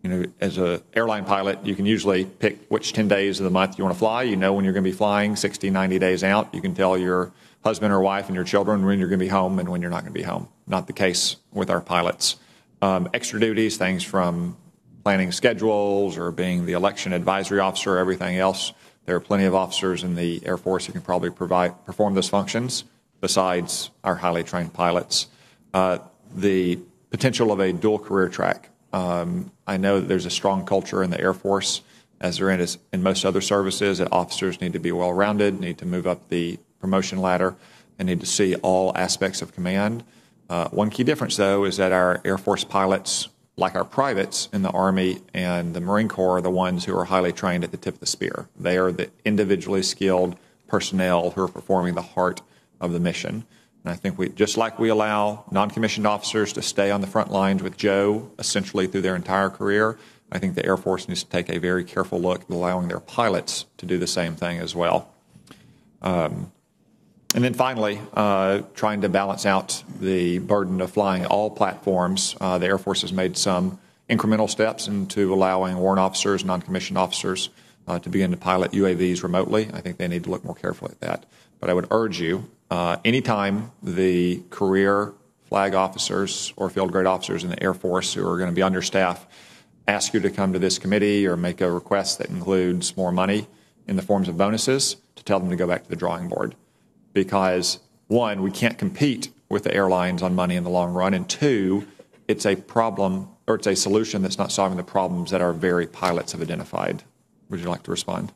You know, as an airline pilot, you can usually pick which 10 days of the month you want to fly. You know when you're going to be flying 60, 90 days out. You can tell your husband or wife and your children when you're going to be home and when you're not going to be home. Not the case with our pilots. Extra duties, things from planning schedules or being the election advisory officer, everything else. There are plenty of officers in the Air Force who can probably perform those functions besides our highly trained pilots. The potential of a dual career track. I know that there's a strong culture in the Air Force as there is in most other services, that officers need to be well-rounded, need to move up the promotion ladder, and need to see all aspects of command. One key difference, though, is that our Air Force pilots, like our privates in the Army and the Marine Corps, are the ones who are highly trained at the tip of the spear. They are the individually skilled personnel who are performing the heart of the mission. And I think just like we allow non-commissioned officers to stay on the front lines with Joe essentially through their entire career, I think the Air Force needs to take a very careful look at allowing their pilots to do the same thing as well. And then finally, trying to balance out the burden of flying all platforms. The Air Force has made some incremental steps into allowing warrant officers, non-commissioned officers, to begin to pilot UAVs remotely. I think they need to look more carefully at that. But I would urge you, anytime the career flag officers or field grade officers in the Air Force who are going to be understaffed ask you to come to this committee or make a request that includes more money in the forms of bonuses, to tell them to go back to the drawing board. Because, one, we can't compete with the airlines on money in the long run, and two, it's a problem, or it's a solution that's not solving the problems that our very pilots have identified. Would you like to respond?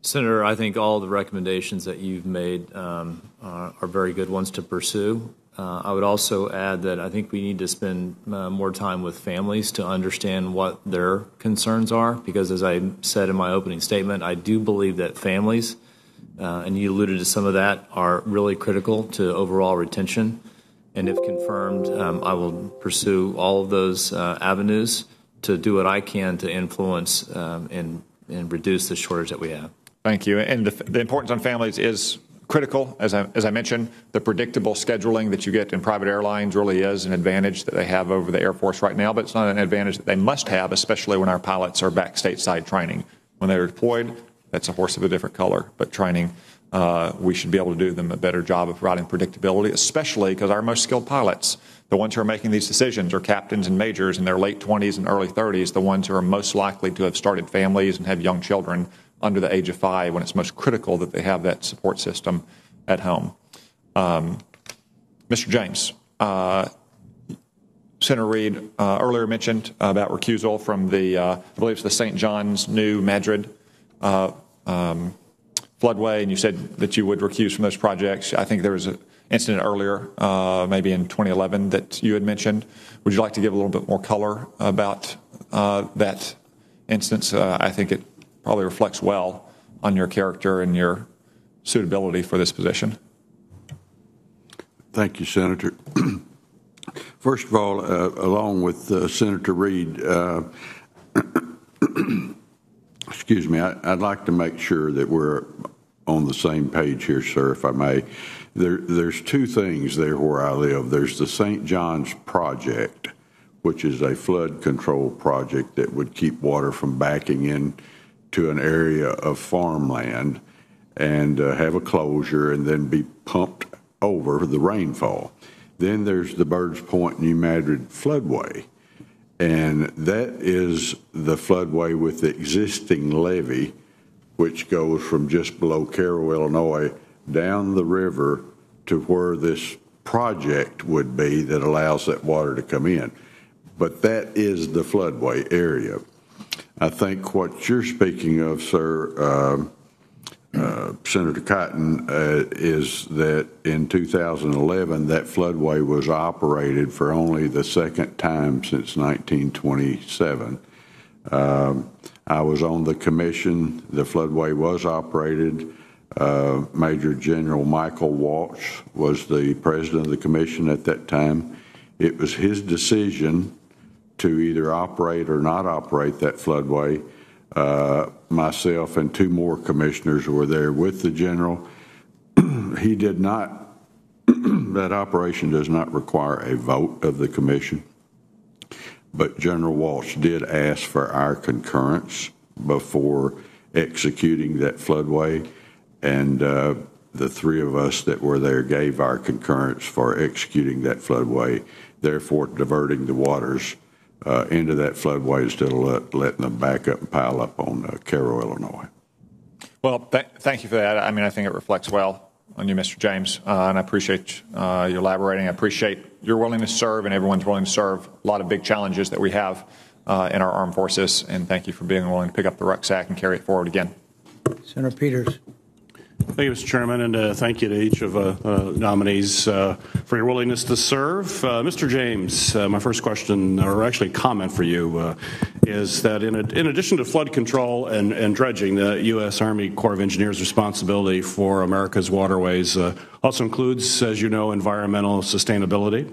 Senator, I think all the recommendations that you've made are very good ones to pursue. I would also add that I think we need to spend more time with families to understand what their concerns are, because as I said in my opening statement, I do believe that families, and you alluded to some of that, are really critical to overall retention. And if confirmed, I will pursue all of those avenues to do what I can to influence and reduce the shortage that we have. Thank you. And the importance on families is critical. As I mentioned, the predictable scheduling that you get in private airlines really is an advantage that they have over the Air Force right now, but it's not an advantage that they must have, especially when our pilots are back stateside training. When they're deployed, that's a horse of a different color. But training, we should be able to do them a better job of providing predictability, especially because our most skilled pilots, the ones who are making these decisions, are captains and majors in their late 20s and early 30s, the ones who are most likely to have started families and have young children under the age of 5, when it's most critical that they have that support system at home. Mr. James, Senator Reid earlier mentioned about recusal from the, I believe it's the St. John's New Madrid floodway, and you said that you would recuse from those projects. I think there was an incident earlier, maybe in 2011, that you had mentioned. Would you like to give a little bit more color about that instance? I think it probably reflects well on your character and your suitability for this position. Thank you, Senator. First of all, along with Senator Reid, excuse me, I'd like to make sure that we're on the same page here, sir, if I may. There's two things there where I live. There's the St. John's project, which is a flood control project that would keep water from backing in to an area of farmland and have a closure and then be pumped over the rainfall. Then there's the Birds Point New Madrid floodway, and that is the floodway with the existing levee, which goes from just below Cairo, Illinois, down the river to where this project would be that allows that water to come in. But that is the floodway area. I think what you're speaking of, sir, Senator Cotton, is that in 2011 that floodway was operated for only the second time since 1927. I was on the commission. The floodway was operated. Major General Michael Walsh was the president of the commission at that time. It was his decision to either operate or not operate that floodway. Myself and two more commissioners were there with the general. He did not, that operation does not require a vote of the commission, but General Walsh did ask for our concurrence before executing that floodway, and the three of us that were there gave our concurrence for executing that floodway, therefore diverting the waters into that floodway instead of letting them back up and pile up on Cairo, Illinois. Well, thank you for that. I mean, I think it reflects well on you, Mr. James, and I appreciate you elaborating. I appreciate your willingness to serve and everyone's willing to serve. A lot of big challenges that we have in our armed forces. And thank you for being willing to pick up the rucksack and carry it forward again. Senator Peters. Thank you, Mr. Chairman, and thank you to each of nominees for your willingness to serve. Mr. James, my first question, or actually comment for you, is that in addition to flood control and dredging, the U.S. Army Corps of Engineers' responsibility for America's waterways also includes, as you know, environmental sustainability.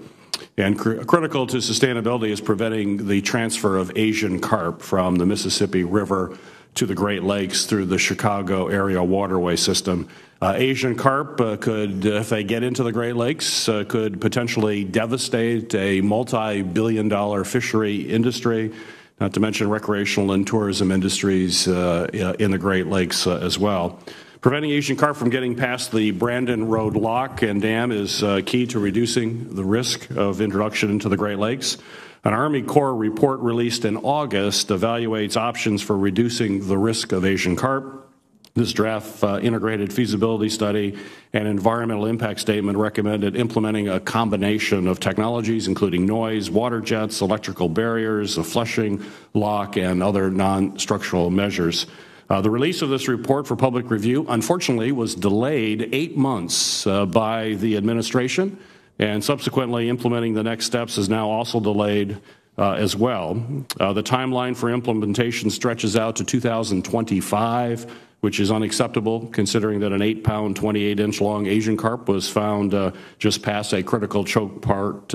And critical to sustainability is preventing the transfer of Asian carp from the Mississippi River to the Great Lakes through the Chicago area waterway system. Asian carp could, if they get into the Great Lakes, could potentially devastate a multi-billion-dollar fishery industry, not to mention recreational and tourism industries in the Great Lakes as well. Preventing Asian carp from getting past the Brandon Road Lock and Dam is key to reducing the risk of introduction into the Great Lakes. An Army Corps report released in August evaluates options for reducing the risk of Asian carp. This draft integrated feasibility study and environmental impact statement recommended implementing a combination of technologies, including noise, water jets, electrical barriers, a flushing lock, and other non-structural measures. The release of this report for public review, unfortunately, was delayed 8 months by the administration, and subsequently implementing the next steps is now also delayed as well. The timeline for implementation stretches out to 2025, which is unacceptable considering that an 8-pound, 28-inch long Asian carp was found just past a critical choke part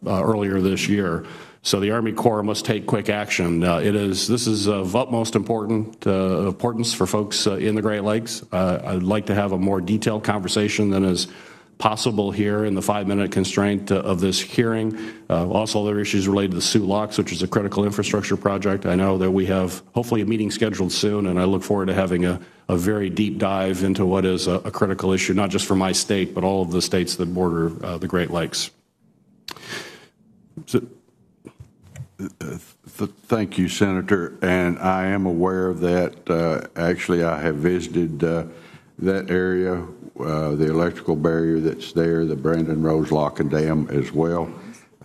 earlier this year. So the Army Corps must take quick action. This is of utmost importance for folks in the Great Lakes. I'd like to have a more detailed conversation than is possible here in the 5-minute constraint of this hearing. Also, there are issues related to the Sioux Locks, which is a critical infrastructure project. I know that we have hopefully a meeting scheduled soon, and I look forward to having a very deep dive into what is a critical issue, not just for my state, but all of the states that border the Great Lakes. Thank you, Senator, and I am aware of that. Actually, I have visited that area, the electrical barrier that's there, the Brandon Road Lock and Dam as well.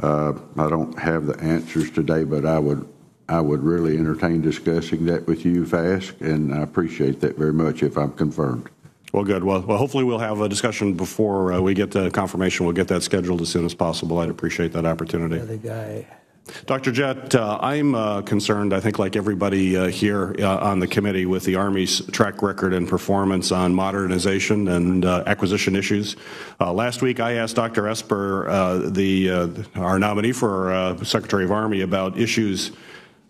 I don't have the answers today, but I would really entertain discussing that with you, FASC, and I appreciate that very much if I'm confirmed. Well, good. Well, hopefully we'll have a discussion before we get the confirmation. We'll get that scheduled as soon as possible. I'd appreciate that opportunity. The other guy. Dr. Jett, I'm concerned, I think like everybody here on the committee, with the Army's track record and performance on modernization and acquisition issues. Last week I asked Dr. Esper, our nominee for Secretary of Army, about issues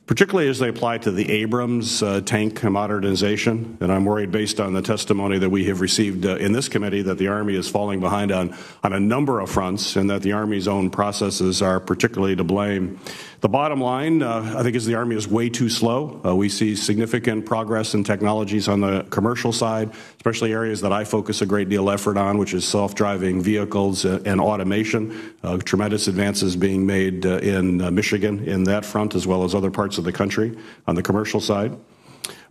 particularly as they apply to the Abrams tank modernization. And I'm worried, based on the testimony that we have received in this committee, that the Army is falling behind on a number of fronts, and that the Army's own processes are particularly to blame. The bottom line, I think, is the Army is way too slow. We see significant progress in technologies on the commercial side, especially areas that I focus a great deal of effort on, which is self-driving vehicles and automation. Tremendous advances being made in Michigan in that front, as well as other parts of the country on the commercial side.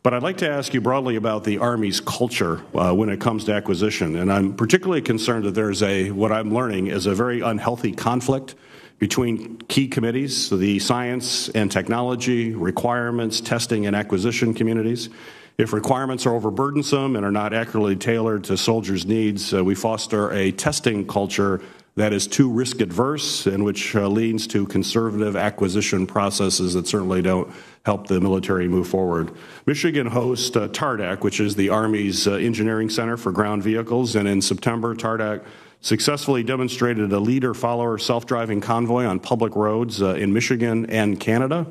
But I'd like to ask you broadly about the Army's culture when it comes to acquisition. And I'm particularly concerned that there's what I'm learning is a very unhealthy conflict between key committees, the science and technology, requirements, testing, and acquisition communities. If requirements are overburdensome and are not accurately tailored to soldiers' needs, we foster a testing culture that is too risk-adverse and which leads to conservative acquisition processes that certainly don't help the military move forward. Michigan hosts TARDAC, which is the Army's engineering center for ground vehicles, and in September, TARDAC successfully demonstrated a leader-follower self-driving convoy on public roads in Michigan and Canada.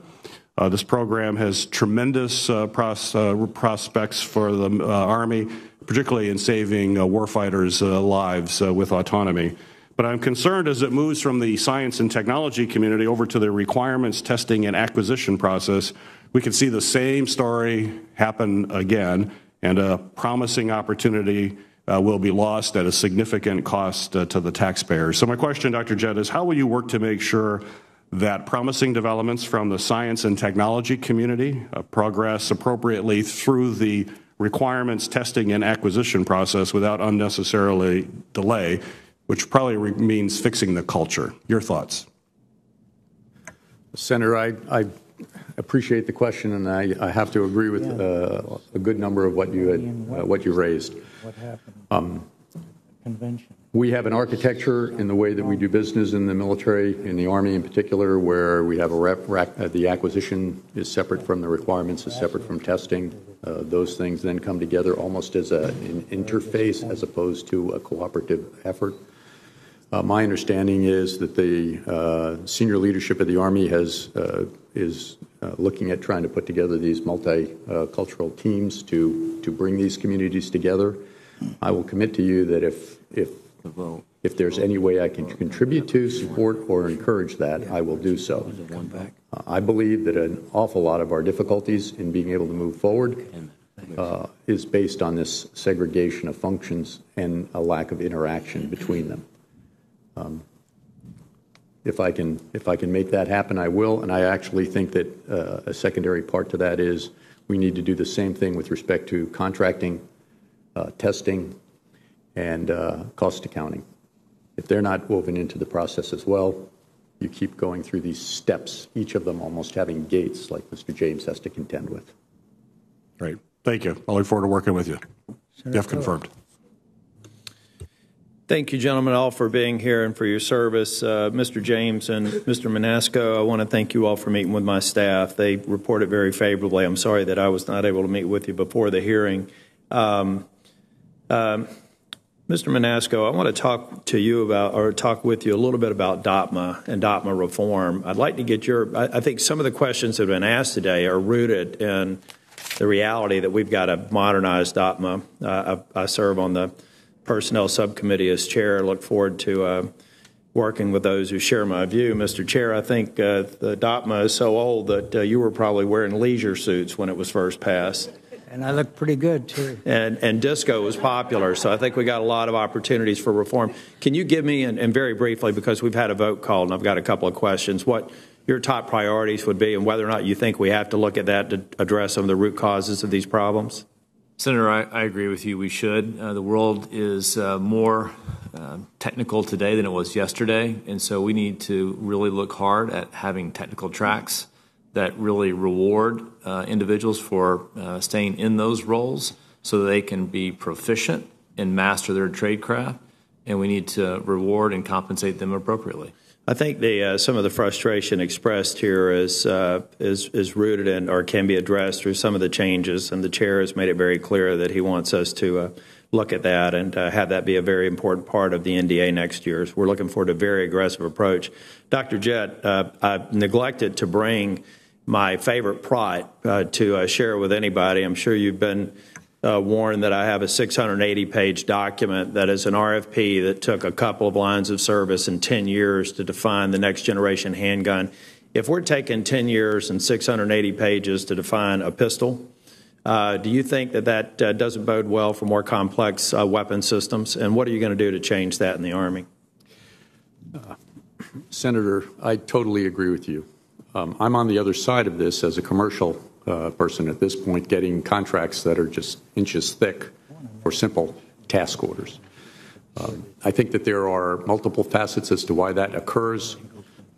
This program has tremendous prospects for the Army, particularly in saving warfighters' lives with autonomy. But I'm concerned as it moves from the science and technology community over to the requirements, testing, and acquisition process, we can see the same story happen again, and a promising opportunity will be lost at a significant cost to the taxpayers. So my question, Dr. Jett, is how will you work to make sure that promising developments from the science and technology community progress appropriately through the requirements, testing, and acquisition process without unnecessarily delay, which probably means fixing the culture? Your thoughts? Senator, I appreciate the question, and I have to agree with a good number of what you raised. What happened? Convention. We have an architecture in the way that we do business in the military, in the Army in particular, where we have the acquisition is separate from the requirements, is separate from testing. Those things then come together almost as an interface as opposed to a cooperative effort. My understanding is that the senior leadership of the Army is looking at trying to put together these multicultural teams to bring these communities together. I will commit to you that if there's any way I can contribute to, support, or encourage that, I will do so. I believe that an awful lot of our difficulties in being able to move forward is based on this segregation of functions and a lack of interaction between them. If I can make that happen, I will, and I actually think that a secondary part to that is we need to do the same thing with respect to contracting, testing, and cost accounting. If they're not woven into the process as well, you keep going through these steps, each of them almost having gates like Mr. James has to contend with. Great. Thank you. I look forward to working with you. Jeff confirmed. Thank you, gentlemen, all for being here and for your service. Mr. James and Mr. Manasco, I want to thank you all for meeting with my staff. They reported very favorably. I'm sorry that I was not able to meet with you before the hearing. Mr. Manasco, I want to talk to you about, or talk with you a little bit about DOTMA and DOTMA reform. I'd like to get I think some of the questions that have been asked today are rooted in the reality that we've got to modernize DOTMA. I serve on the Personnel Subcommittee as chair. I look forward to working with those who share my view. Mr. Chair, I think the DOTMA is so old that you were probably wearing leisure suits when it was first passed. And I look pretty good, too. And disco was popular, so I think we got a lot of opportunities for reform. Can you give me, and very briefly, because we've had a vote called and I've got a couple of questions, what your top priorities would be and whether or not you think we have to look at that to address some of the root causes of these problems? Senator, I agree with you. We should. The world is more technical today than it was yesterday, and so we need to really look hard at having technical tracks that really reward individuals for staying in those roles so that they can be proficient and master their trade craft, and we need to reward and compensate them appropriately. I think some of the frustration expressed here is rooted in or can be addressed through some of the changes, and the chair has made it very clear that he wants us to look at that and have that be a very important part of the NDA next year. So we're looking forward to a very aggressive approach. Dr. Jett, I neglected to bring my favorite plot to share with anybody. I'm sure you've been warned that I have a 680-page document that is an RFP that took a couple of lines of service and 10 years to define the next generation handgun. If we're taking 10 years and 680 pages to define a pistol, do you think that doesn't bode well for more complex weapon systems? And what are you going to do to change that in the Army? Senator, I totally agree with you. I'm on the other side of this as a commercial person at this point, getting contracts that are just inches thick for simple task orders. I think that there are multiple facets as to why that occurs.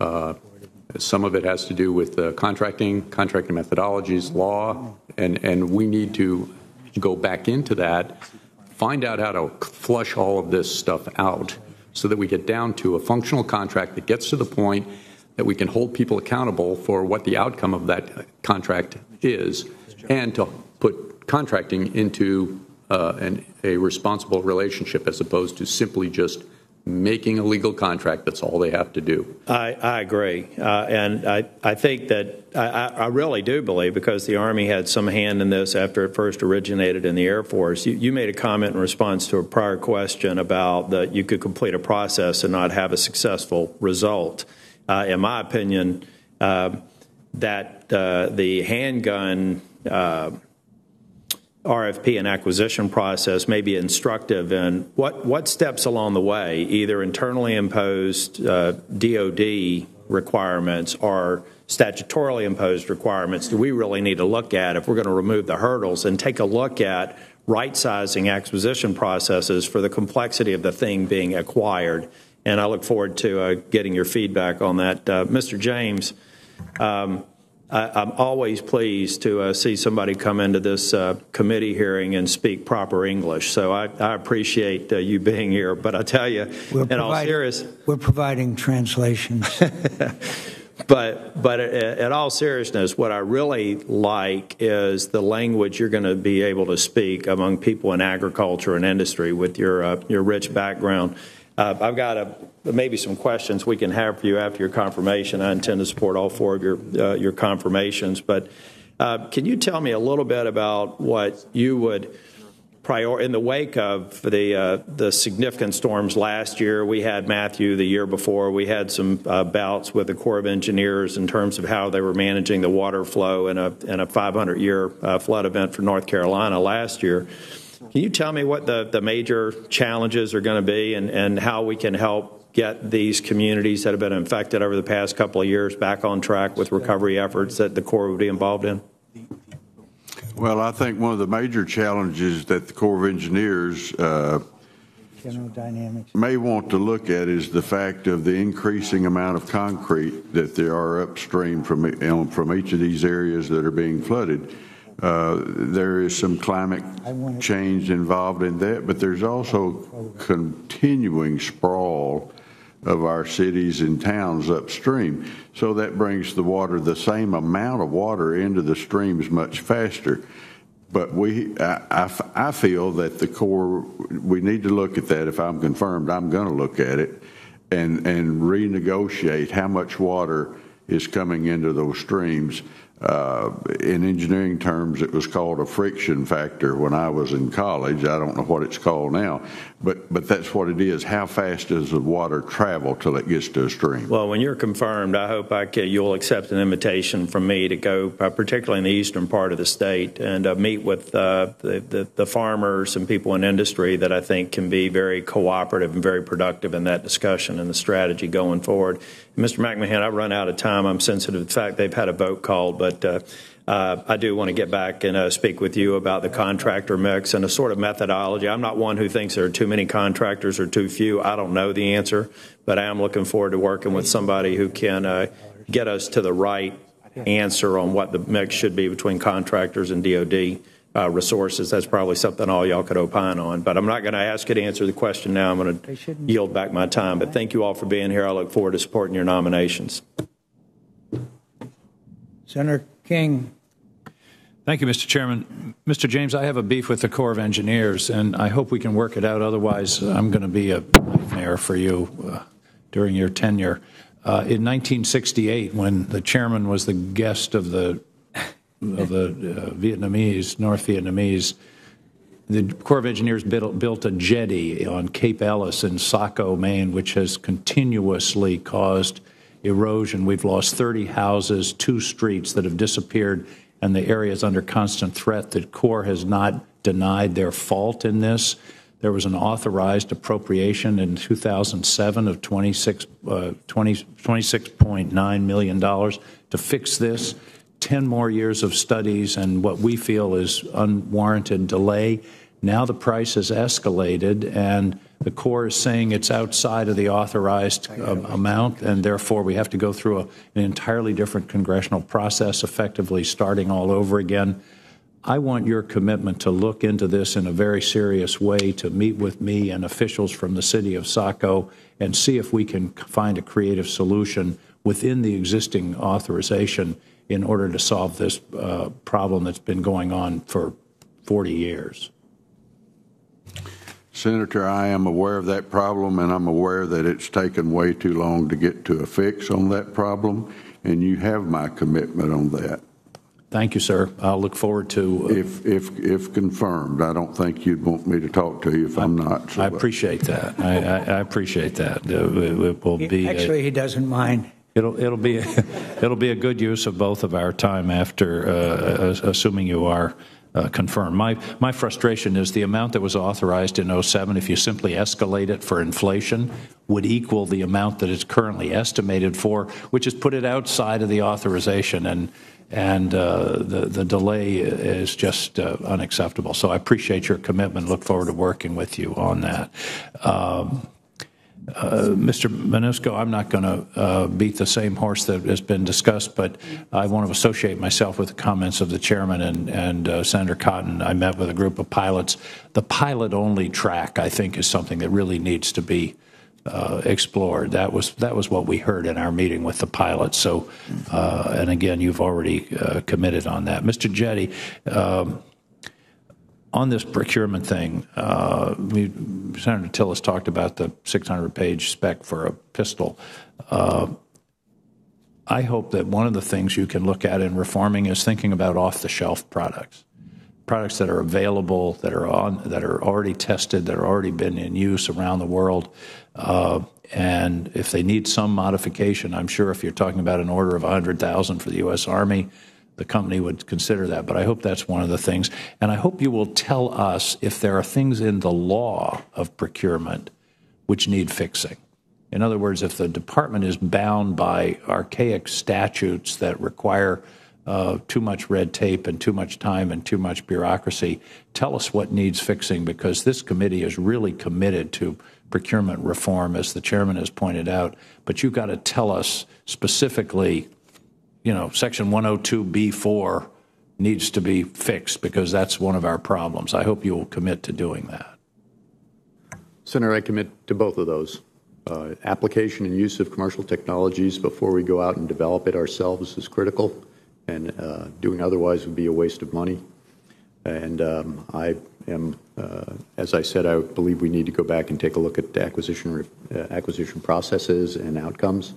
Some of it has to do with contracting methodologies, law, and we need to go back into that, find out how to flush all of this stuff out so that we get down to a functional contract that gets to the point that we can hold people accountable for what the outcome of that contract is, and to put contracting into a responsible relationship as opposed to simply just making a legal contract. That's all they have to do. I agree. And I think that I really do believe, because the Army had some hand in this after it first originated in the Air Force. You made a comment in response to a prior question about that you could complete a process and not have a successful result. In my opinion, that the handgun RFP and acquisition process may be instructive in what steps along the way, either internally imposed DOD requirements or statutorily imposed requirements, do we really need to look at if we're going to remove the hurdles and take a look at right-sizing acquisition processes for the complexity of the thing being acquired? And I look forward to getting your feedback on that. Mr. James, I'm always pleased to see somebody come into this committee hearing and speak proper English. So I appreciate you being here. But I tell you, we're providing translations. But in all seriousness, what I really like is the language you're going to be able to speak among people in agriculture and industry with your rich background. I've got maybe some questions we can have for you after your confirmation. I intend to support all four of your confirmations. But can you tell me a little bit about what you would in the wake of the significant storms last year? We had Matthew the year before. We had some bouts with the Corps of Engineers in terms of how they were managing the water flow in a 500-year flood event for North Carolina last year. Can you tell me what the major challenges are going to be and how we can help get these communities that have been infected over the past couple of years back on track with recovery efforts that the Corps would be involved in? Well, I think one of the major challenges that the Corps of Engineers may want to look at is the fact of the increasing amount of concrete that there are upstream from each of these areas that are being flooded. There is some climate change involved in that, but there's also continuing sprawl of our cities and towns upstream. So that brings the same amount of water into the streams much faster. But I feel that the Corps, we need to look at that. If I'm confirmed, I'm going to look at it and renegotiate how much water is coming into those streams. In engineering terms, it was called a friction factor when I was in college. I don't know what it's called now, but that's what it is. How fast does the water travel till it gets to a stream? Well, when you're confirmed, I hope you'll accept an invitation from me to go, particularly in the eastern part of the state, and meet with the farmers and people in industry that I think can be very cooperative and very productive in that discussion and the strategy going forward. And Mr. McMahon, I've run out of time. I'm sensitive to the fact they've had a vote called, but I do want to get back and speak with you about the contractor mix and a sort of methodology. I'm not one who thinks there are too many contractors or too few. I don't know the answer, but I am looking forward to working with somebody who can get us to the right answer on what the mix should be between contractors and DOD resources. That's probably something all y'all could opine on. But I'm not going to ask you to answer the question now. I'm going to yield back my time. But thank you all for being here. I look forward to supporting your nominations. Senator King. Thank you, Mr. Chairman. Mr. James, I have a beef with the Corps of Engineers, and I hope we can work it out. Otherwise, I'm going to be a nightmare for you during your tenure. In 1968, when the chairman was the guest of the Vietnamese, North Vietnamese, the Corps of Engineers built a jetty on Cape Ellis in Saco, Maine, which has continuously caused erosion. We've lost 30 houses, 2 streets that have disappeared, and the area is under constant threat. The Corps has not denied their fault in this. There was an authorized appropriation in 2007 of $26.9 million to fix this. 10 more years of studies and what we feel is unwarranted delay. Now the price has escalated, and the Corps is saying it's outside of the authorized amount, and therefore we have to go through an entirely different congressional process, effectively starting all over again. I want your commitment to look into this in a very serious way, to meet with me and officials from the city of Saco and see if we can find a creative solution within the existing authorization in order to solve this problem that's been going on for 40 years. Senator, I am aware of that problem, and I'm aware that it's taken way too long to get to a fix on that problem, and you have my commitment on that. Thank you, sir. I'll look forward to... If confirmed. I don't think you'd want me to talk to you if I'm not. So I appreciate that. I appreciate that. It will be... Actually, he doesn't mind. It'll be a good use of both of our time after, assuming you are confirmed. My frustration is the amount that was authorized in 2007, if you simply escalate it for inflation, would equal the amount that it's currently estimated for, which is put it outside of the authorization, and the delay is just unacceptable. So I appreciate your commitment. Look forward to working with you on that. Mr. Manusco, I'm not going to beat the same horse that has been discussed, but I want to associate myself with the comments of the chairman and Senator Cotton. I met with a group of pilots. The pilot-only track, I think, is something that really needs to be explored. That was what we heard in our meeting with the pilots. So, and again, you've already committed on that, Mr. Jetty. On this procurement thing, Senator Tillis talked about the 600-page spec for a pistol. I hope that one of the things you can look at in reforming is thinking about off-the-shelf products that are available, that are already tested, that are already been in use around the world. And if they need some modification, I'm sure if you're talking about an order of 100,000 for the U.S. Army, the company would consider that. But I hope that's one of the things. And I hope you will tell us if there are things in the law of procurement which need fixing. In other words, if the department is bound by archaic statutes that require too much red tape and too much time and too much bureaucracy, tell us what needs fixing, because this committee is really committed to procurement reform, as the chairman has pointed out. But you've got to tell us specifically, Section 102B4 needs to be fixed, because that's one of our problems. I hope you will commit to doing that. Senator, I commit to both of those. Application and use of commercial technologies before we go out and develop it ourselves is critical, and doing otherwise would be a waste of money. And I am, as I said, I believe we need to go back and take a look at the acquisition processes and outcomes.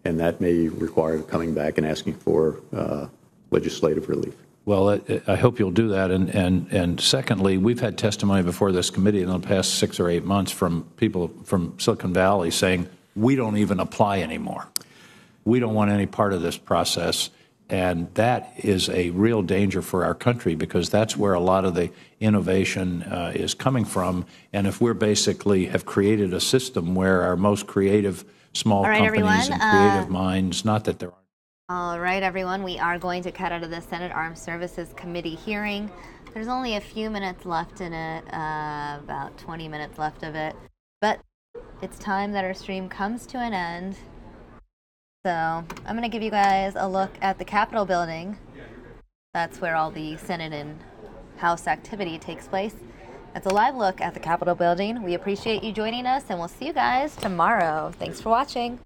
And that may require coming back and asking for legislative relief. Well, I hope you'll do that. And secondly, we've had testimony before this committee in the past 6 or 8 months from people from Silicon Valley saying, we don't even apply anymore. We don't want any part of this process. And that is a real danger for our country, because that's where a lot of the innovation is coming from. And if we're basically have created a system where our most creative small companies and creative minds, not that there aren't. All right, everyone, we are going to cut out of the Senate Armed Services Committee hearing. There's only a few minutes left in it, about 20 minutes left of it. But it's time that our stream comes to an end. So I'm going to give you guys a look at the Capitol building. That's where all the Senate and House activity takes place. It's a live look at the Capitol building. We appreciate you joining us, and we'll see you guys tomorrow. Thanks for watching.